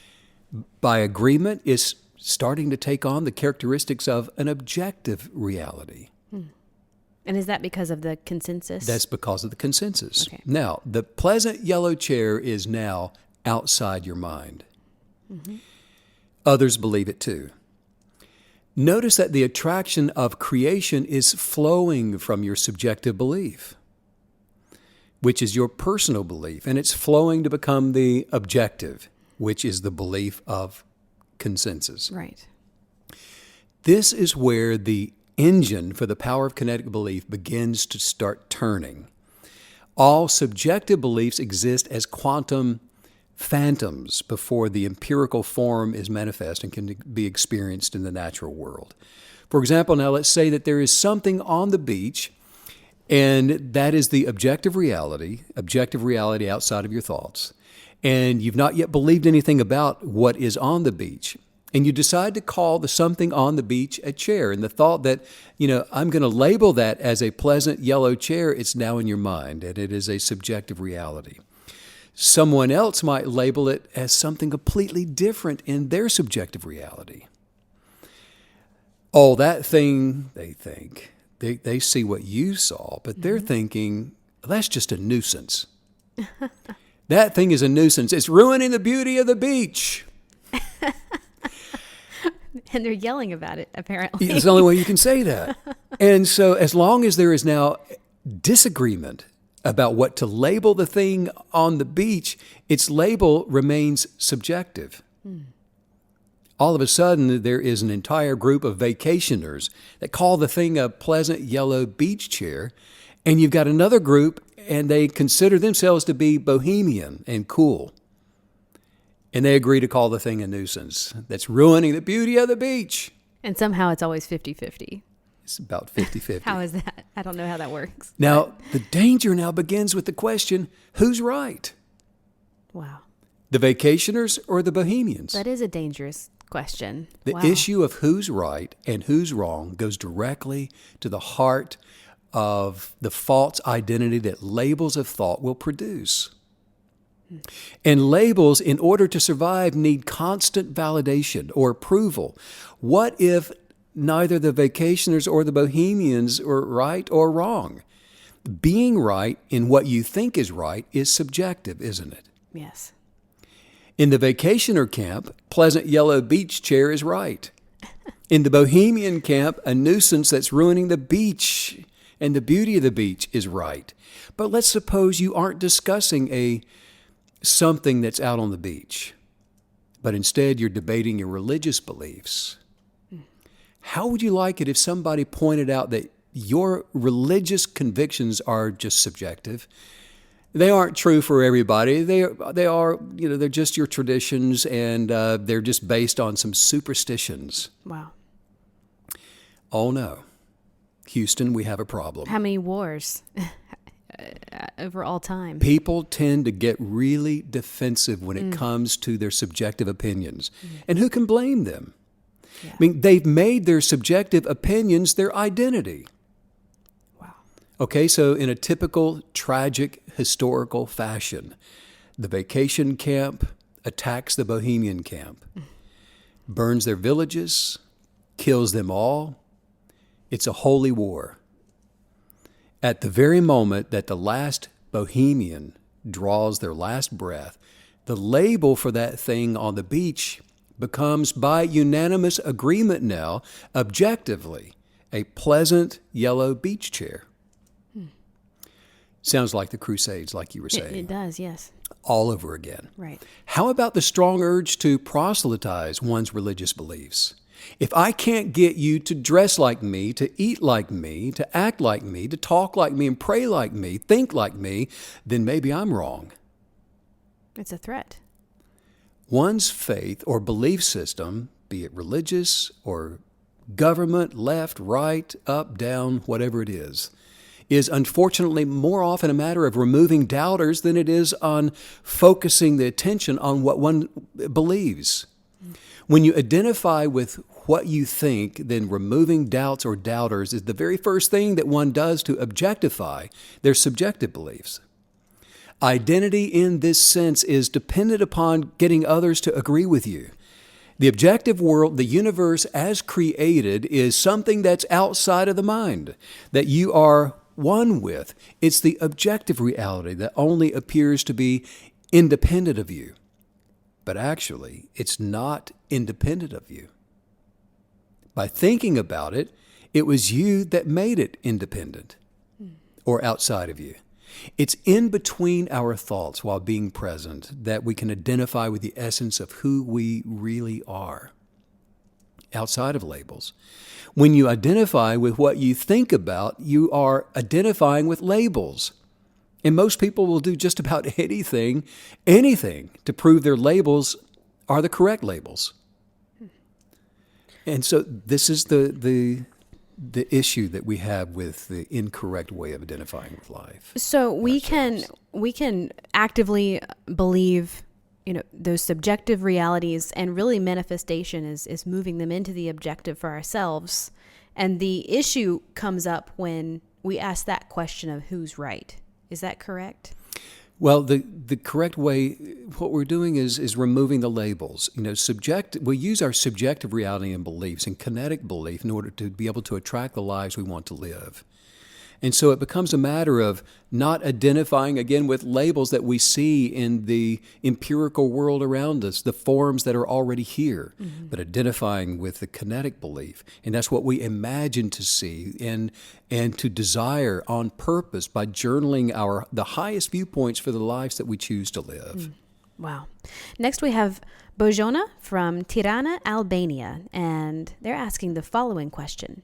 B: by agreement, is starting to take on the characteristics of an objective reality.
C: And is that because of the consensus?
B: That's because of the consensus.
C: Okay.
B: Now, the pleasant yellow chair is now outside your mind. Others believe it too. Notice that the attraction of creation is flowing from your subjective belief, which is your personal belief, and it's flowing to become the objective, which is the belief of consensus.
C: Right.
B: This is where the engine for the power of kinetic belief begins to start turning. All subjective beliefs exist as quantum phantoms before the empirical form is manifest and can be experienced in the natural world. For example, now let's say that there is something on the beach, and that is the objective reality outside of your thoughts. And you've not yet believed anything about what is on the beach. And you decide to call the something on the beach a chair. And the thought that, I'm going to label that as a pleasant yellow chair, it's now in your mind, and it is a subjective reality. Someone else might label it as something completely different in their subjective reality. Oh, that thing, they think, they see what you saw, but they're thinking, that's just a nuisance. That thing is a nuisance. It's ruining the beauty of the beach.
C: And they're yelling about it, apparently.
B: It's the only way you can say that. And so as long as there is now disagreement about what to label the thing on the beach, its label remains subjective. All of a sudden, there is an entire group of vacationers that call the thing a pleasant yellow beach chair, and you've got another group, and they consider themselves to be bohemian and cool. And they agree to call the thing a nuisance that's ruining the beauty of the beach.
C: And somehow it's always 50-50.
B: It's about 50-50.
C: How is that? I don't know how that works.
B: Now, the danger now begins with the question, who's right?
C: Wow.
B: The vacationers or the bohemians?
C: That is a dangerous question.
B: The
C: Wow.
B: issue of who's right and who's wrong goes directly to the heart of the false identity that labels of thought will produce. And labels, in order to survive, need constant validation or approval. What if neither the vacationers or the bohemians are right or wrong? Being right in what you think is right is subjective, isn't it?
C: Yes.
B: In the vacationer camp, pleasant yellow beach chair is right. In the bohemian camp, a nuisance that's ruining the beach and the beauty of the beach is right. But let's suppose you aren't discussing something that's out on the beach, but instead you're debating your religious beliefs. How would you like it if somebody pointed out that your religious convictions are just subjective? They aren't true for everybody. They are, they're just your traditions, and they're just based on some superstitions.
C: Wow.
B: Oh no, Houston, we have a problem.
C: How many wars over all time?
B: People tend to get really defensive when it comes to their subjective opinions. And who can blame them?
C: Yeah.
B: I mean, they've made their subjective opinions their identity.
C: Wow.
B: Okay, so in a typical tragic historical fashion, the vacation camp attacks the bohemian camp, burns their villages, kills them all. It's a holy war. At the very moment that the last bohemian draws their last breath, the label for that thing on the beach becomes, by unanimous agreement now, objectively, a pleasant yellow beach chair. Sounds like the Crusades, like you were saying.
C: It does, yes.
B: All over again.
C: Right.
B: How about the strong urge to proselytize one's religious beliefs? If I can't get you to dress like me, to eat like me, to act like me, to talk like me and pray like me, think like me, then maybe I'm wrong.
C: It's a threat.
B: One's faith or belief system, be it religious or government, left, right, up, down, whatever it is unfortunately more often a matter of removing doubters than it is on focusing the attention on what one believes. When you identify with what you think, then removing doubts or doubters is the very first thing that one does to objectify their subjective beliefs. Identity in this sense is dependent upon getting others to agree with you. The objective world, the universe as created, is something that's outside of the mind, that you are one with. It's the objective reality that only appears to be independent of you. But actually, it's not independent of you. By thinking about it, it was you that made it independent or outside of you. It's in between our thoughts while being present that we can identify with the essence of who we really are, outside of labels. When you identify with what you think about, you are identifying with labels. And most people will do just about anything to prove their labels are the correct labels. And so this is the issue that we have with the incorrect way of identifying with life.
C: So we can actively believe, those subjective realities, and really manifestation is moving them into the objective for ourselves. And the issue comes up when we ask that question of who's right. Is that correct?
B: Well, the correct way, what we're doing is removing the labels. We use our subjective reality and beliefs and kinetic belief in order to be able to attract the lives we want to live. And so it becomes a matter of not identifying, again, with labels that we see in the empirical world around us, the forms that are already here, but identifying with the kinetic belief. And that's what we imagine to see and to desire on purpose by journaling the highest viewpoints for the lives that we choose to live.
C: Wow. Next, we have Bojona from Tirana, Albania, and they're asking the following question.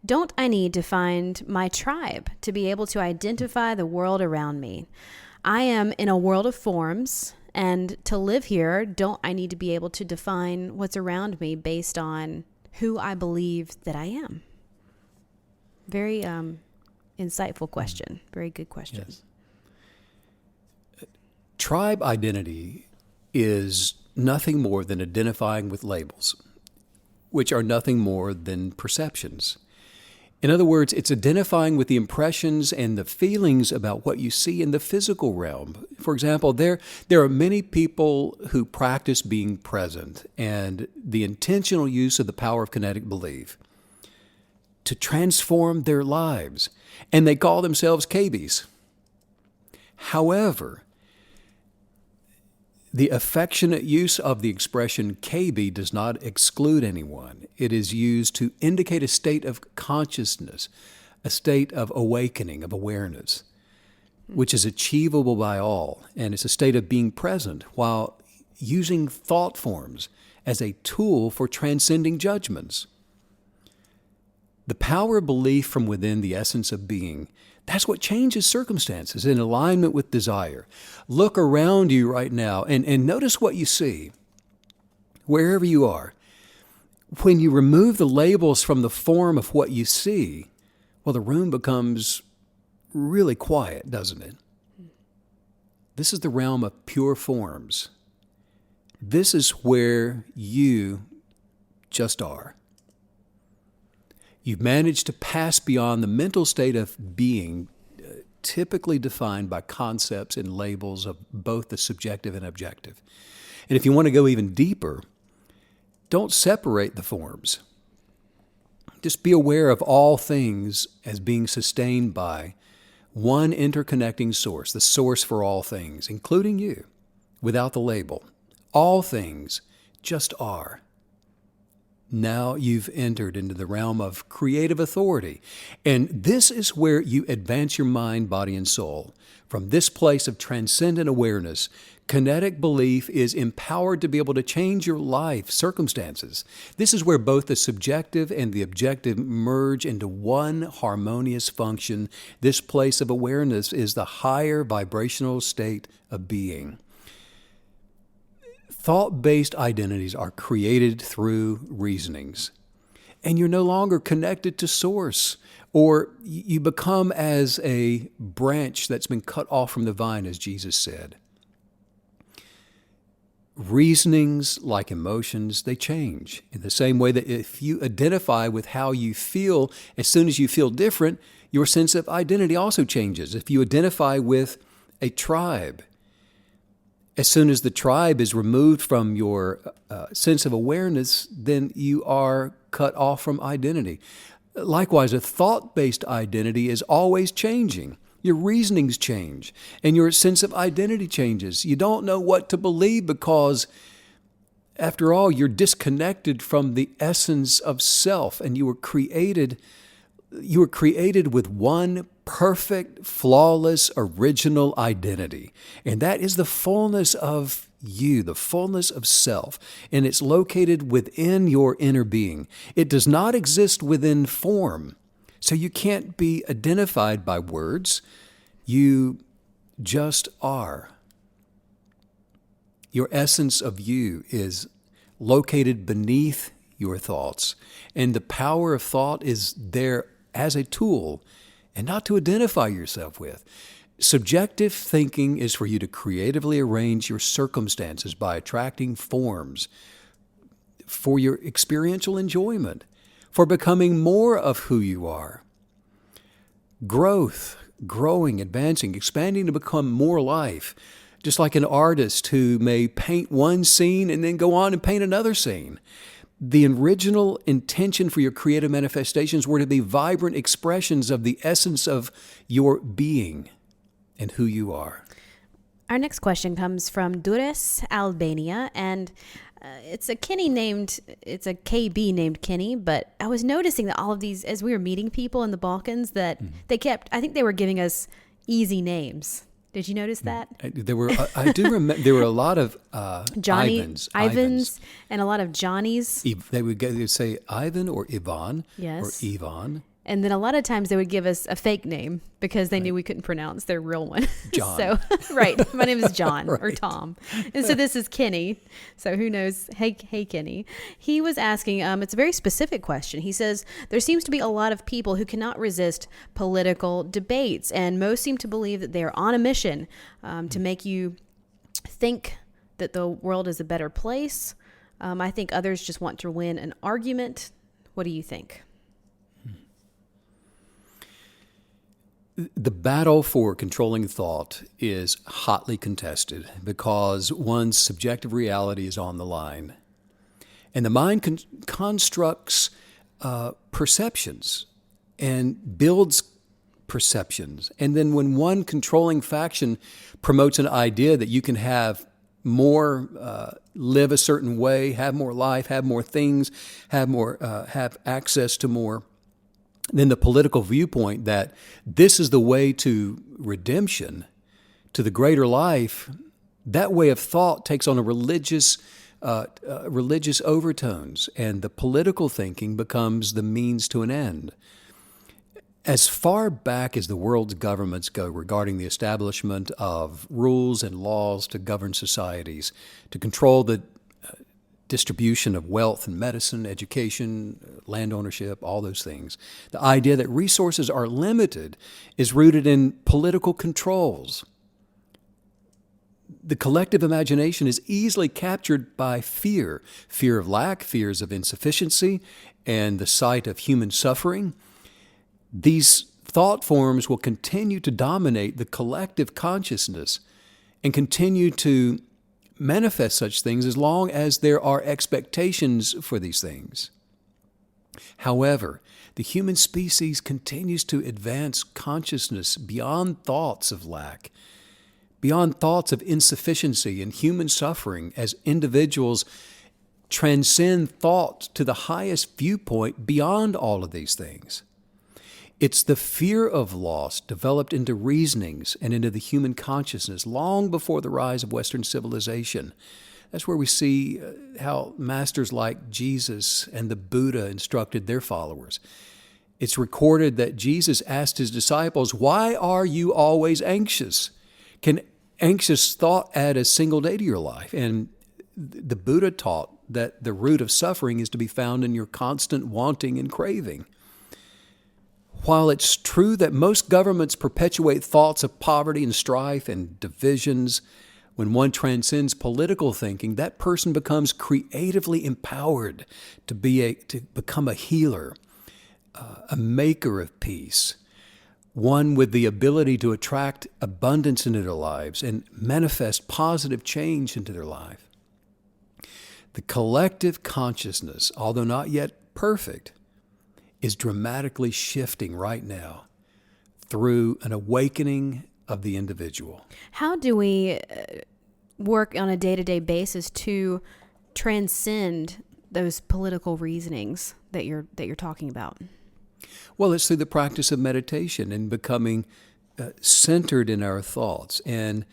C: Don't I need to find my tribe to be able to identify the world around me? I am in a world of forms, and to live here, don't I need to be able to define what's around me based on who I believe that I am? Very insightful question. Very good question.
B: Yes. Tribe identity is nothing more than identifying with labels, which are nothing more than perceptions. In other words, it's identifying with the impressions and the feelings about what you see in the physical realm. For example, there are many people who practice being present and the intentional use of the power of kinetic belief to transform their lives, and they call themselves KBs. However, the affectionate use of the expression KB does not exclude anyone. It is used to indicate a state of consciousness, a state of awakening, of awareness, which is achievable by all. And it's a state of being present while using thought forms as a tool for transcending judgments. The power of belief from within the essence of being, that's what changes circumstances in alignment with desire. Look around you right now and notice what you see, wherever you are. When you remove the labels from the form of what you see, well, the room becomes really quiet, doesn't it? This is the realm of pure forms. This is where you just are. You've managed to pass beyond the mental state of being, typically defined by concepts and labels of both the subjective and objective. And if you want to go even deeper, don't separate the forms. Just be aware of all things as being sustained by one interconnecting source, the source for all things, including you, without the label. All things just are. Now you've entered into the realm of creative authority. And this is where you advance your mind, body, and soul. From this place of transcendent awareness, kinetic belief is empowered to be able to change your life circumstances. This is where both the subjective and the objective merge into one harmonious function. This place of awareness is the higher vibrational state of being. Thought-based identities are created through reasonings, and you're no longer connected to source, or you become as a branch that's been cut off from the vine, as Jesus said. Reasonings, like emotions, they change in the same way that if you identify with how you feel, as soon as you feel different, your sense of identity also changes. If you identify with a tribe, as soon as the tribe is removed from your sense of awareness, then you are cut off from identity. Likewise, a thought-based identity is always changing. Your reasonings change, and your sense of identity changes. You don't know what to believe because, after all, you're disconnected from the essence of self, and you were created with one perfect, flawless, original identity. And that is the fullness of you, the fullness of self. And it's located within your inner being. It does not exist within form. So you can't be identified by words. You just are. Your essence of you is located beneath your thoughts. And the power of thought is there as a tool and not to identify yourself with. Subjective thinking is for you to creatively arrange your circumstances by attracting forms for your experiential enjoyment, for becoming more of who you are. Growth growing, advancing, expanding to become more life. Just like an artist who may paint one scene and then go on and paint another scene. The original intention for your creative manifestations were to be vibrant expressions of the essence of your being and who you are.
C: Our next question comes from Durres, Albania, and it's a KB named Kenny, but I was noticing that all of these, as we were meeting people in the Balkans, that I think they were giving us easy names. Did you notice that?
B: There were, I do remember, there were a lot of
C: Ivans, and a lot of Johnnies.
B: They would say Ivan or Ivan
C: Yes.
B: or Ivan.
C: And then a lot of times they would give us a fake name because they knew we couldn't pronounce their real one.
B: John.
C: So, right. My name is John or Tom. And so this is Kenny. So who knows? Hey, Kenny. He was asking, it's a very specific question. He says, there seems to be a lot of people who cannot resist political debates, and most seem to believe that they are on a mission to make you think that the world is a better place. I think others just want to win an argument. What do you think?
B: The battle for controlling thought is hotly contested because one's subjective reality is on the line. And the mind constructs perceptions and builds perceptions. And then when one controlling faction promotes an idea that you can have more, live a certain way, have more life, have more things, have access to more, then the political viewpoint that this is the way to redemption, to the greater life, that way of thought takes on a religious overtones, and the political thinking becomes the means to an end. As far back as the world's governments go regarding the establishment of rules and laws to govern societies, to control the distribution of wealth and medicine, education, land ownership, all those things. The idea that resources are limited is rooted in political controls. The collective imagination is easily captured by fear of lack, fears of insufficiency, and the sight of human suffering. These thought forms will continue to dominate the collective consciousness and continue to manifest such things as long as there are expectations for these things. However, the human species continues to advance consciousness beyond thoughts of lack, beyond thoughts of insufficiency and human suffering, as individuals transcend thought to the highest viewpoint beyond all of these things. It's the fear of loss developed into reasonings and into the human consciousness long before the rise of Western civilization. That's where we see how masters like Jesus and the Buddha instructed their followers. It's recorded that Jesus asked his disciples, "Why are you always anxious? Can anxious thought add a single day to your life?" And the Buddha taught that the root of suffering is to be found in your constant wanting and craving. While it's true that most governments perpetuate thoughts of poverty and strife and divisions, when one transcends political thinking, that person becomes creatively empowered to become a healer, a maker of peace, one with the ability to attract abundance into their lives and manifest positive change into their life. The collective consciousness, although not yet perfect, is dramatically shifting right now through an awakening of the individual.
C: How do we work on a day-to-day basis to transcend those political reasonings that you're talking about?
B: Well, it's through the practice of meditation and becoming centered in our thoughts and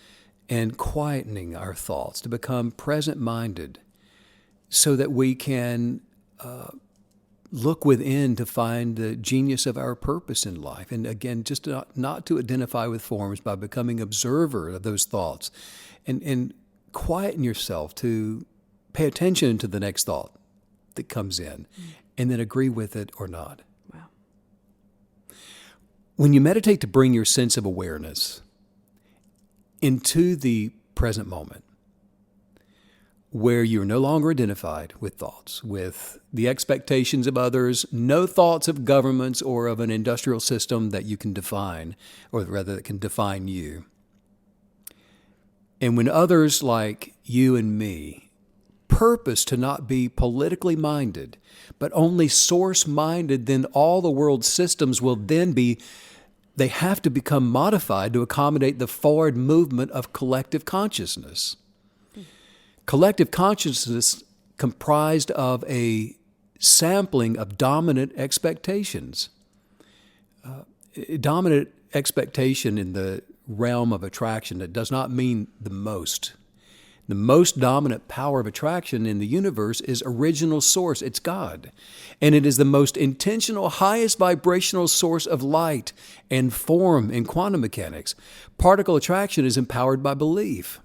B: quietening our thoughts to become present-minded so that we can look within to find the genius of our purpose in life. And again, just not to identify with forms by becoming observer of those thoughts and quieten yourself to pay attention to the next thought that comes in and then agree with it or not.
C: Wow.
B: When you meditate to bring your sense of awareness into the present moment, where you're no longer identified with thoughts, with the expectations of others, no thoughts of governments or of an industrial system that you can define, or rather that can define you. And when others like you and me purpose to not be politically minded, but only source minded, then all the world's systems will then they have to become modified to accommodate the forward movement of collective consciousness. Collective consciousness comprised of a sampling of dominant expectations. Dominant expectation in the realm of attraction, that does not mean the most. The most dominant power of attraction in the universe is original source. It's God. And it is the most intentional, highest vibrational source of light and form in quantum mechanics. Particle attraction is empowered by belief.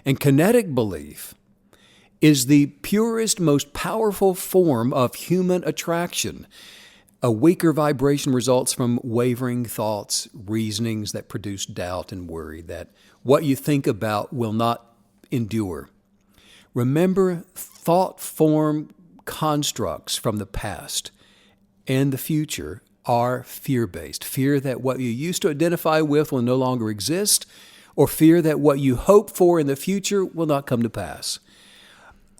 B: And kinetic belief is the purest, most powerful form of human attraction. A weaker vibration results from wavering thoughts, reasonings that produce doubt and worry that what you think about will not endure. Remember, thought form constructs from the past and the future are fear-based. Fear that what you used to identify with will no longer exist, or fear that what you hope for in the future will not come to pass.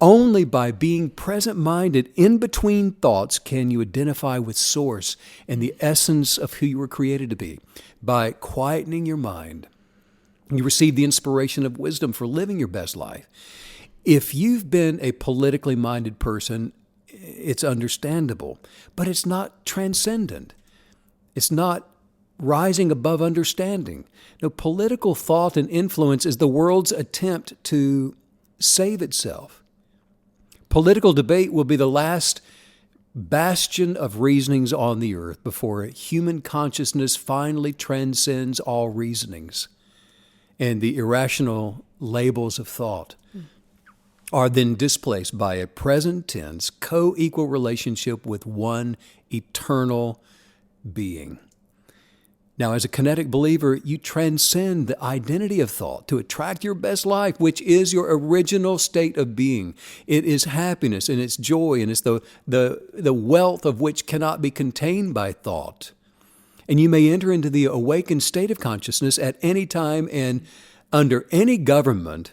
B: Only by being present-minded in between thoughts can you identify with Source and the essence of who you were created to be. By quietening your mind, you receive the inspiration of wisdom for living your best life. If you've been a politically minded person, it's understandable, but it's not transcendent. It's not rising above understanding. No, political thought and influence is the world's attempt to save itself. Political debate will be the last bastion of reasonings on the earth before human consciousness finally transcends all reasonings. And the irrational labels of thought are then displaced by a present tense, co-equal relationship with one eternal being. Now, as a kinetic believer, you transcend the identity of thought to attract your best life, which is your original state of being. It is happiness and it's joy and it's the wealth of which cannot be contained by thought. And you may enter into the awakened state of consciousness at any time and under any government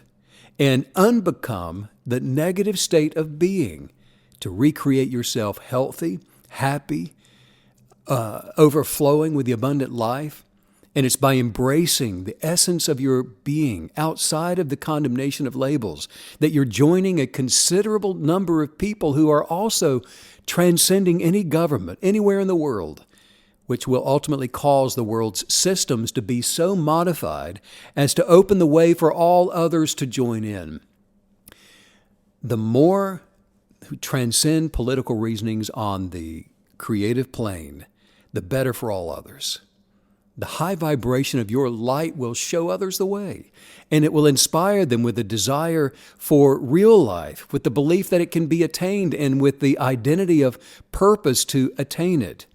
B: and unbecome the negative state of being to recreate yourself healthy, happy, overflowing with the abundant life. And it's by embracing the essence of your being outside of the condemnation of labels that you're joining a considerable number of people who are also transcending any government anywhere in the world, which will ultimately cause the world's systems to be so modified as to open the way for all others to join in. The more who transcend political reasonings on the creative plane, the better for all others. The high vibration of your light will show others the way, and it will inspire them with a desire for real life, with the belief that it can be attained, and with the identity of purpose to attain it.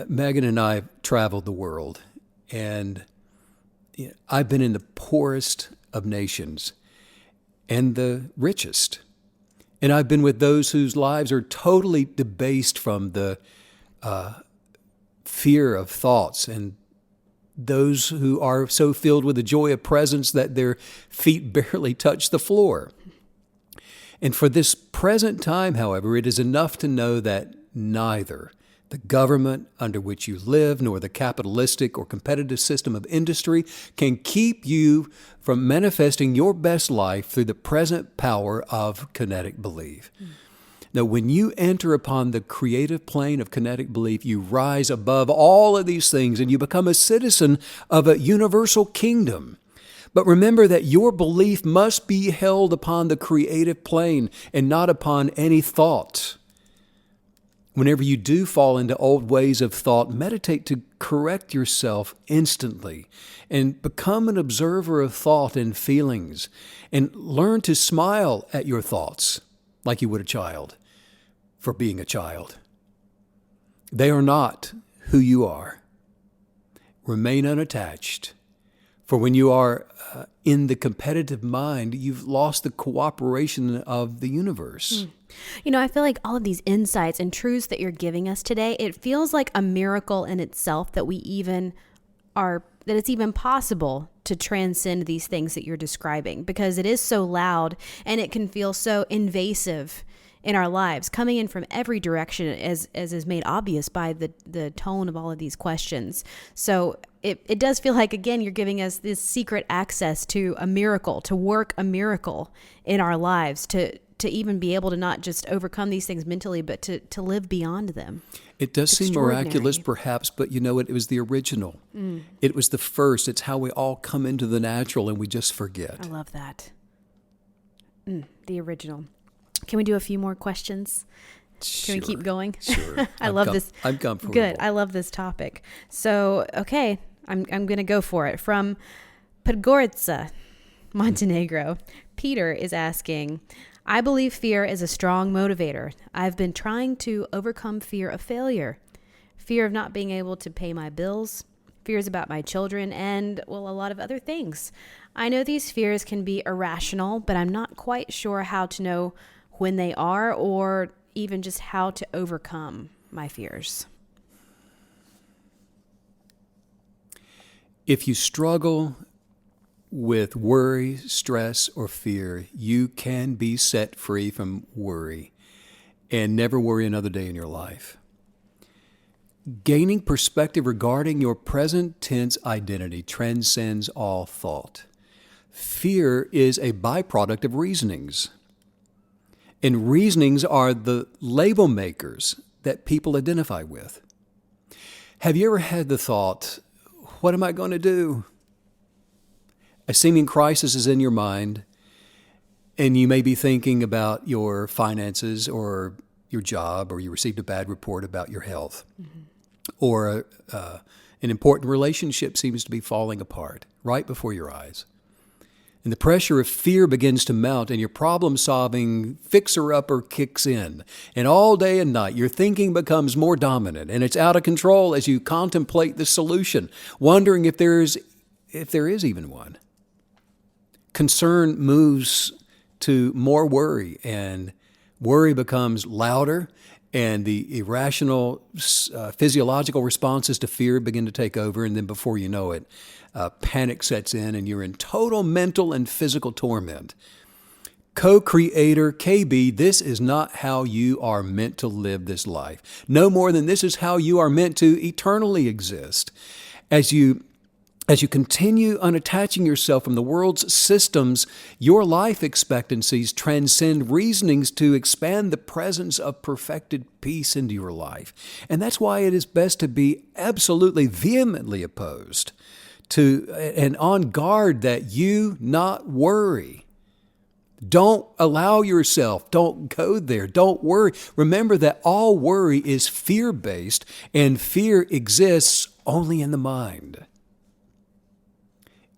B: Megan and I have traveled the world, and I've been in the poorest of nations and the richest. And I've been with those whose lives are totally debased from the fear of thoughts, and those who are so filled with the joy of presence that their feet barely touch the floor. And for this present time, however, it is enough to know that neither the government under which you live, nor the capitalistic or competitive system of industry can keep you from manifesting your best life through the present power of kinetic belief. Now, when you enter upon the creative plane of kinetic belief, you rise above all of these things and you become a citizen of a universal kingdom. But remember that your belief must be held upon the creative plane and not upon any thought. Whenever you do fall into old ways of thought, meditate to correct yourself instantly and become an observer of thought and feelings, and learn to smile at your thoughts like you would a child for being a child. They are not who you are. Remain unattached, For when you are in the competitive mind, you've lost the cooperation of the universe.
C: I feel like all of these insights and truths that you're giving us today, it feels like a miracle in itself that that it's even possible to transcend these things that you're describing, because it is so loud and it can feel so invasive in our lives, coming in from every direction, as is made obvious by the tone of all of these questions. So it does feel like, again, you're giving us this secret access to a miracle, to work a miracle in our lives, to even be able to not just overcome these things mentally, but to live beyond them.
B: It does
C: It's
B: seem miraculous,
C: extraordinary.
B: perhaps, but you know what? It was the original. It was the first. It's how we all come into the natural and we just forget.
C: I love that. The original. Can we do a few more questions? Can we keep going?
B: Sure.
C: I love this.
B: I'm comfortable.
C: Good. I love this topic. So, okay, I'm going to go for it. From Podgorica, Montenegro, Peter is asking, I believe fear is a strong motivator. I've been trying to overcome fear of failure, fear of not being able to pay my bills, fears about my children, and, well, a lot of other things. I know these fears can be irrational, but I'm not quite sure how to know when they are, or even just how to overcome my fears.
B: If you struggle with worry, stress, or fear, you can be set free from worry and never worry another day in your life. Gaining perspective regarding your present tense identity transcends all thought. Fear is a byproduct of reasonings. And reasonings are the label makers that people identify with. Have you ever had the thought, what am I going to do? A seeming crisis is in your mind, and you may be thinking about your finances or your job, or you received a bad report about your health, or an important relationship seems to be falling apart right before your eyes. And the pressure of fear begins to mount, and your problem-solving fixer-upper kicks in. And all day and night, your thinking becomes more dominant, and it's out of control as you contemplate the solution, wondering if there is even one. Concern moves to more worry, and worry becomes louder, and the irrational physiological responses to fear begin to take over, and then before you know it, panic sets in, and you're in total mental and physical torment. Co-creator KB, this is not how you are meant to live this life. No more than this is how you are meant to eternally exist. As you continue unattaching yourself from the world's systems, your life expectancies transcend reasonings to expand the presence of perfected peace into your life. And that's why it is best to be absolutely vehemently opposed to and on guard that you not worry. Don't allow yourself, don't go there, don't worry. Remember that all worry is fear-based, and fear exists only in the mind.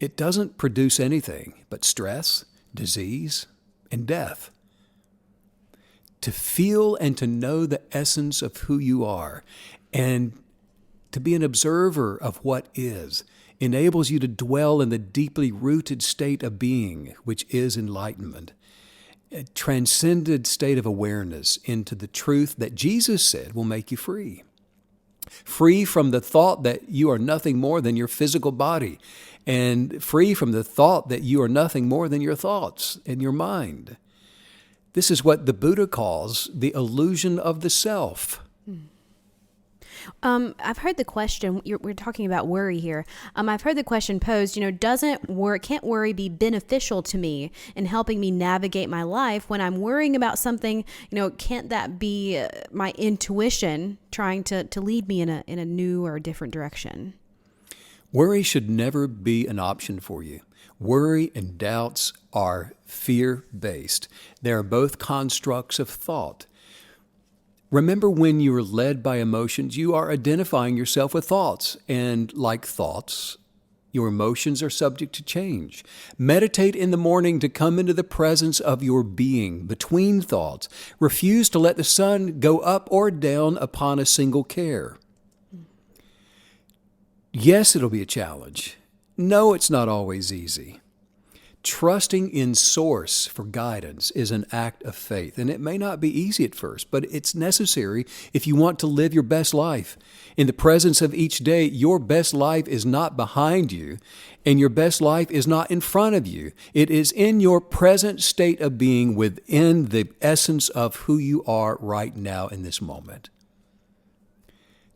B: It doesn't produce anything but stress, disease, and death. To feel and to know the essence of who you are and to be an observer of what is enables you to dwell in the deeply rooted state of being, which is enlightenment, a transcended state of awareness into the truth that Jesus said will make you free. Free from the thought that you are nothing more than your physical body, and free from the thought that you are nothing more than your thoughts and your mind. This is what the Buddha calls the illusion of the self.
C: I've heard the question, we're talking about worry here. I've heard the question posed, can't worry be beneficial to me in helping me navigate my life when I'm worrying about something? Can't that be my intuition trying to lead me in a new or different direction?
B: Worry should never be an option for you. Worry and doubts are fear-based. They are both constructs of thought. Remember, when you are led by emotions, you are identifying yourself with thoughts. And like thoughts, your emotions are subject to change. Meditate in the morning to come into the presence of your being between thoughts. Refuse to let the sun go up or down upon a single care. Yes, it'll be a challenge. No, it's not always easy. Trusting in Source for guidance is an act of faith, and it may not be easy at first, but it's necessary if you want to live your best life. In the presence of each day, your best life is not behind you, and your best life is not in front of you. It is in your present state of being within the essence of who you are right now in this moment.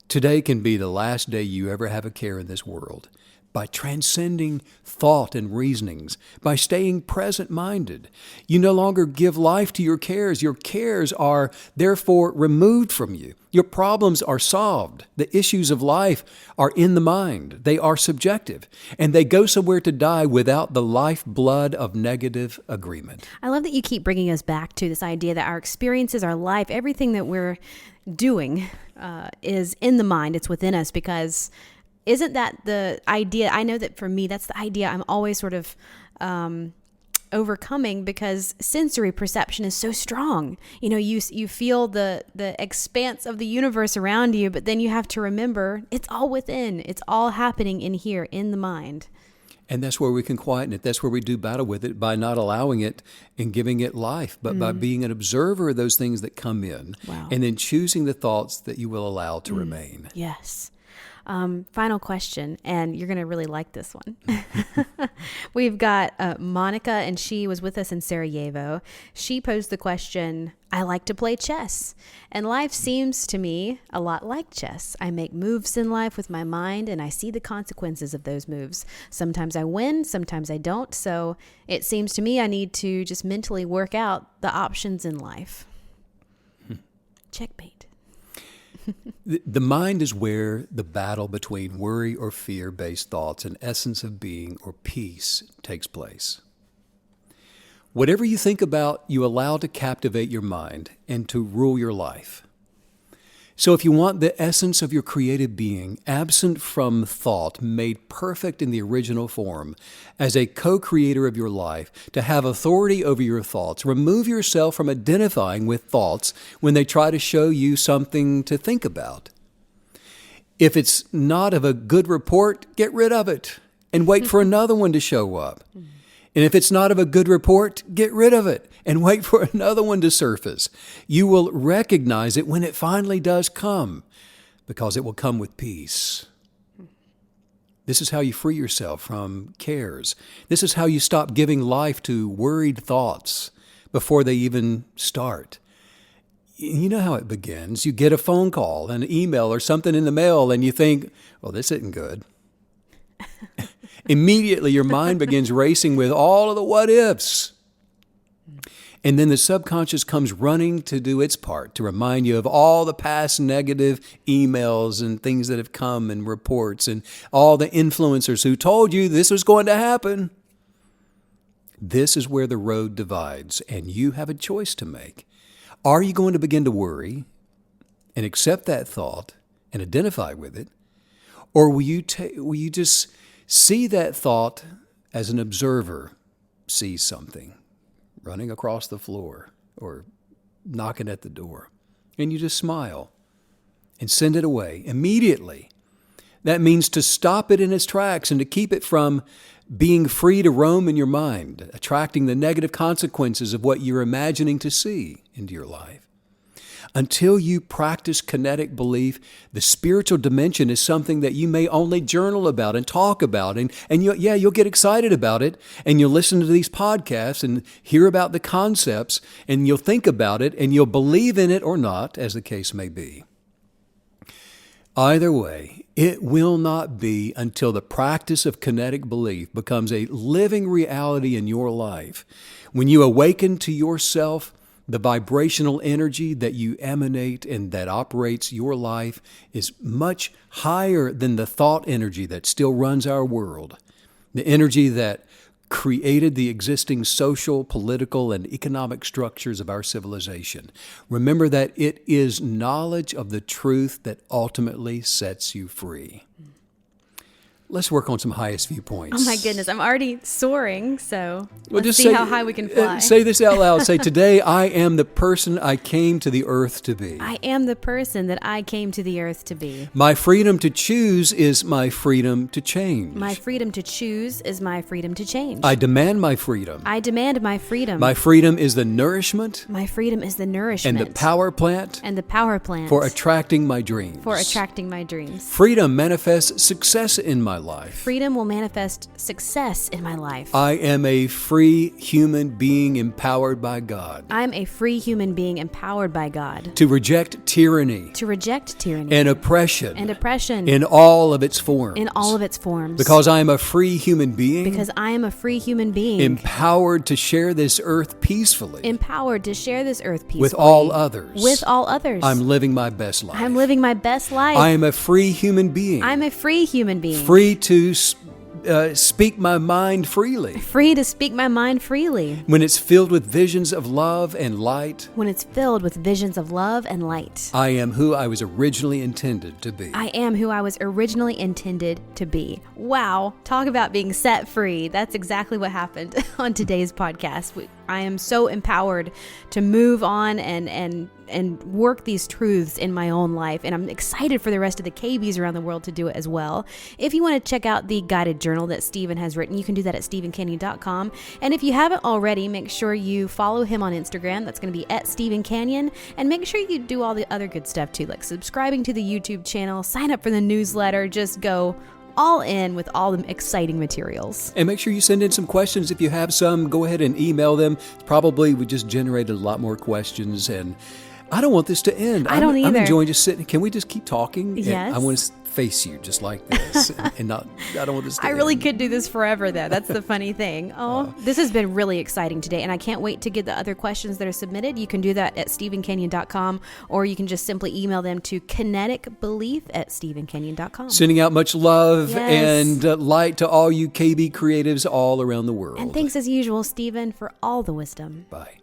B: Today can be the last day you ever have a care in this world. By transcending thought and reasonings, by staying present-minded. You no longer give life to your cares. Your cares are therefore removed from you. Your problems are solved. The issues of life are in the mind. They are subjective, and they go somewhere to die without the lifeblood of negative agreement.
C: I love that you keep bringing us back to this idea that our experiences, our life, everything that we're doing is in the mind. It's within us, because isn't that the idea? I know that for me, that's the idea I'm always sort of overcoming, because sensory perception is so strong. You know, you feel the expanse of the universe around you, but then you have to remember it's all within. It's all happening in here, in the mind.
B: And that's where we can quieten it. That's where we do battle with it, by not allowing it and giving it life, but by being an observer of those things that come in.
C: Wow.
B: And then choosing the thoughts that you will allow to remain.
C: Yes. Final question, and you're going to really like this one. We've got Monica, and she was with us in Sarajevo. She posed the question, I like to play chess, and life seems to me a lot like chess. I make moves in life with my mind, and I see the consequences of those moves. Sometimes I win, sometimes I don't, so it seems to me I need to just mentally work out the options in life. Checkmate.
B: The mind is where the battle between worry or fear-based thoughts and essence of being or peace takes place. Whatever you think about, you allow to captivate your mind and to rule your life. So if you want the essence of your creative being, absent from thought, made perfect in the original form, as a co-creator of your life, to have authority over your thoughts, remove yourself from identifying with thoughts when they try to show you something to think about. If it's not of a good report, get rid of it and wait for another one to show up. And if it's not of a good report, get rid of it and wait for another one to surface. You will recognize it when it finally does come, because it will come with peace. This is how you free yourself from cares. This is how you stop giving life to worried thoughts before they even start. You know how it begins. You get a phone call, an email, or something in the mail, and you think, well, this isn't good. Immediately, your mind begins racing with all of the what ifs. And then the subconscious comes running to do its part, to remind you of all the past negative emails and things that have come and reports and all the influencers who told you this was going to happen. This is where the road divides, and you have a choice to make. Are you going to begin to worry and accept that thought and identify with it? Or will you just see that thought as an observer sees something running across the floor or knocking at the door, and you just smile and send it away immediately? That means to stop it in its tracks and to keep it from being free to roam in your mind, attracting the negative consequences of what you're imagining to see into your life. Until you practice kinetic belief, the spiritual dimension is something that you may only journal about and talk about. And you'll get excited about it, and you'll listen to these podcasts and hear about the concepts, and you'll think about it, and you'll believe in it or not, as the case may be. Either way, it will not be until the practice of kinetic belief becomes a living reality in your life. When you awaken to yourself, the vibrational energy that you emanate and that operates your life is much higher than the thought energy that still runs our world. The energy that created the existing social, political, and economic structures of our civilization. Remember that it is knowledge of the truth that ultimately sets you free. let's work on some highest viewpoints.
C: Oh my goodness, I'm already soaring, so
B: Well,
C: let's
B: just
C: see
B: say,
C: how high we can fly.
B: Say this out loud. Say, today I am the person I came to the earth to be.
C: I am the person that I came to the earth to be.
B: My freedom to choose is my freedom to change.
C: My freedom to choose is my freedom to change.
B: I demand my freedom.
C: I demand my freedom.
B: My freedom is the nourishment
C: My freedom is the nourishment.
B: and the power plant
C: and the power plant
B: for attracting my dreams.
C: for attracting my dreams.
B: Freedom manifests success in my life.
C: Freedom will manifest success in my life.
B: I am a free human being empowered by God.
C: I'm a free human being empowered by God
B: To reject tyranny
C: to reject tyranny
B: and oppression
C: in
B: all of its forms.
C: in all of its forms.
B: Because I am a free human being
C: Because I am a free human being
B: empowered to share this earth peacefully
C: empowered to share this earth peacefully
B: with all others.
C: With all others.
B: I'm living my best life.
C: I'm living my best life.
B: I am a free human being.
C: I'm a free human being.
B: Free to speak my mind freely.
C: Free to speak my mind freely.
B: When it's filled with visions of love and light,
C: When it's filled with visions of love and light.
B: I am who I was originally intended to be.
C: I am who I was originally intended to be. Wow. Talk about being set free. That's exactly what happened on today's podcast. I am so empowered to move on and work these truths in my own life. And I'm excited for the rest of the KBs around the world to do it as well. If you want to check out the guided journal that Stephen has written, you can do that at stephencanyon.com. And if you haven't already, make sure you follow him on Instagram. That's going to be at Stephen Canyon. And make sure you do all the other good stuff too, like subscribing to the YouTube channel, sign up for the newsletter, just go all in with all the exciting materials.
B: And make sure you send in some questions. If you have some, go ahead and email them. Probably we just generated a lot more questions, and I don't want this to end.
C: I don't either.
B: I'm enjoying just sitting. Can we just keep talking?
C: Yes.
B: And I want to face you just like this, and not. I don't want this to
C: I really
B: end.
C: could do this forever, though. That's the funny thing. Oh, this has been really exciting today, and I can't wait to get the other questions that are submitted. You can do that at stephencanyon.com, or you can just simply email them to kineticbelief@stephencanyon.com.
B: Sending out much love
C: Yes.
B: and light to all you KB creatives all around the world.
C: And thanks as usual, Stephen, for all the wisdom.
B: Bye.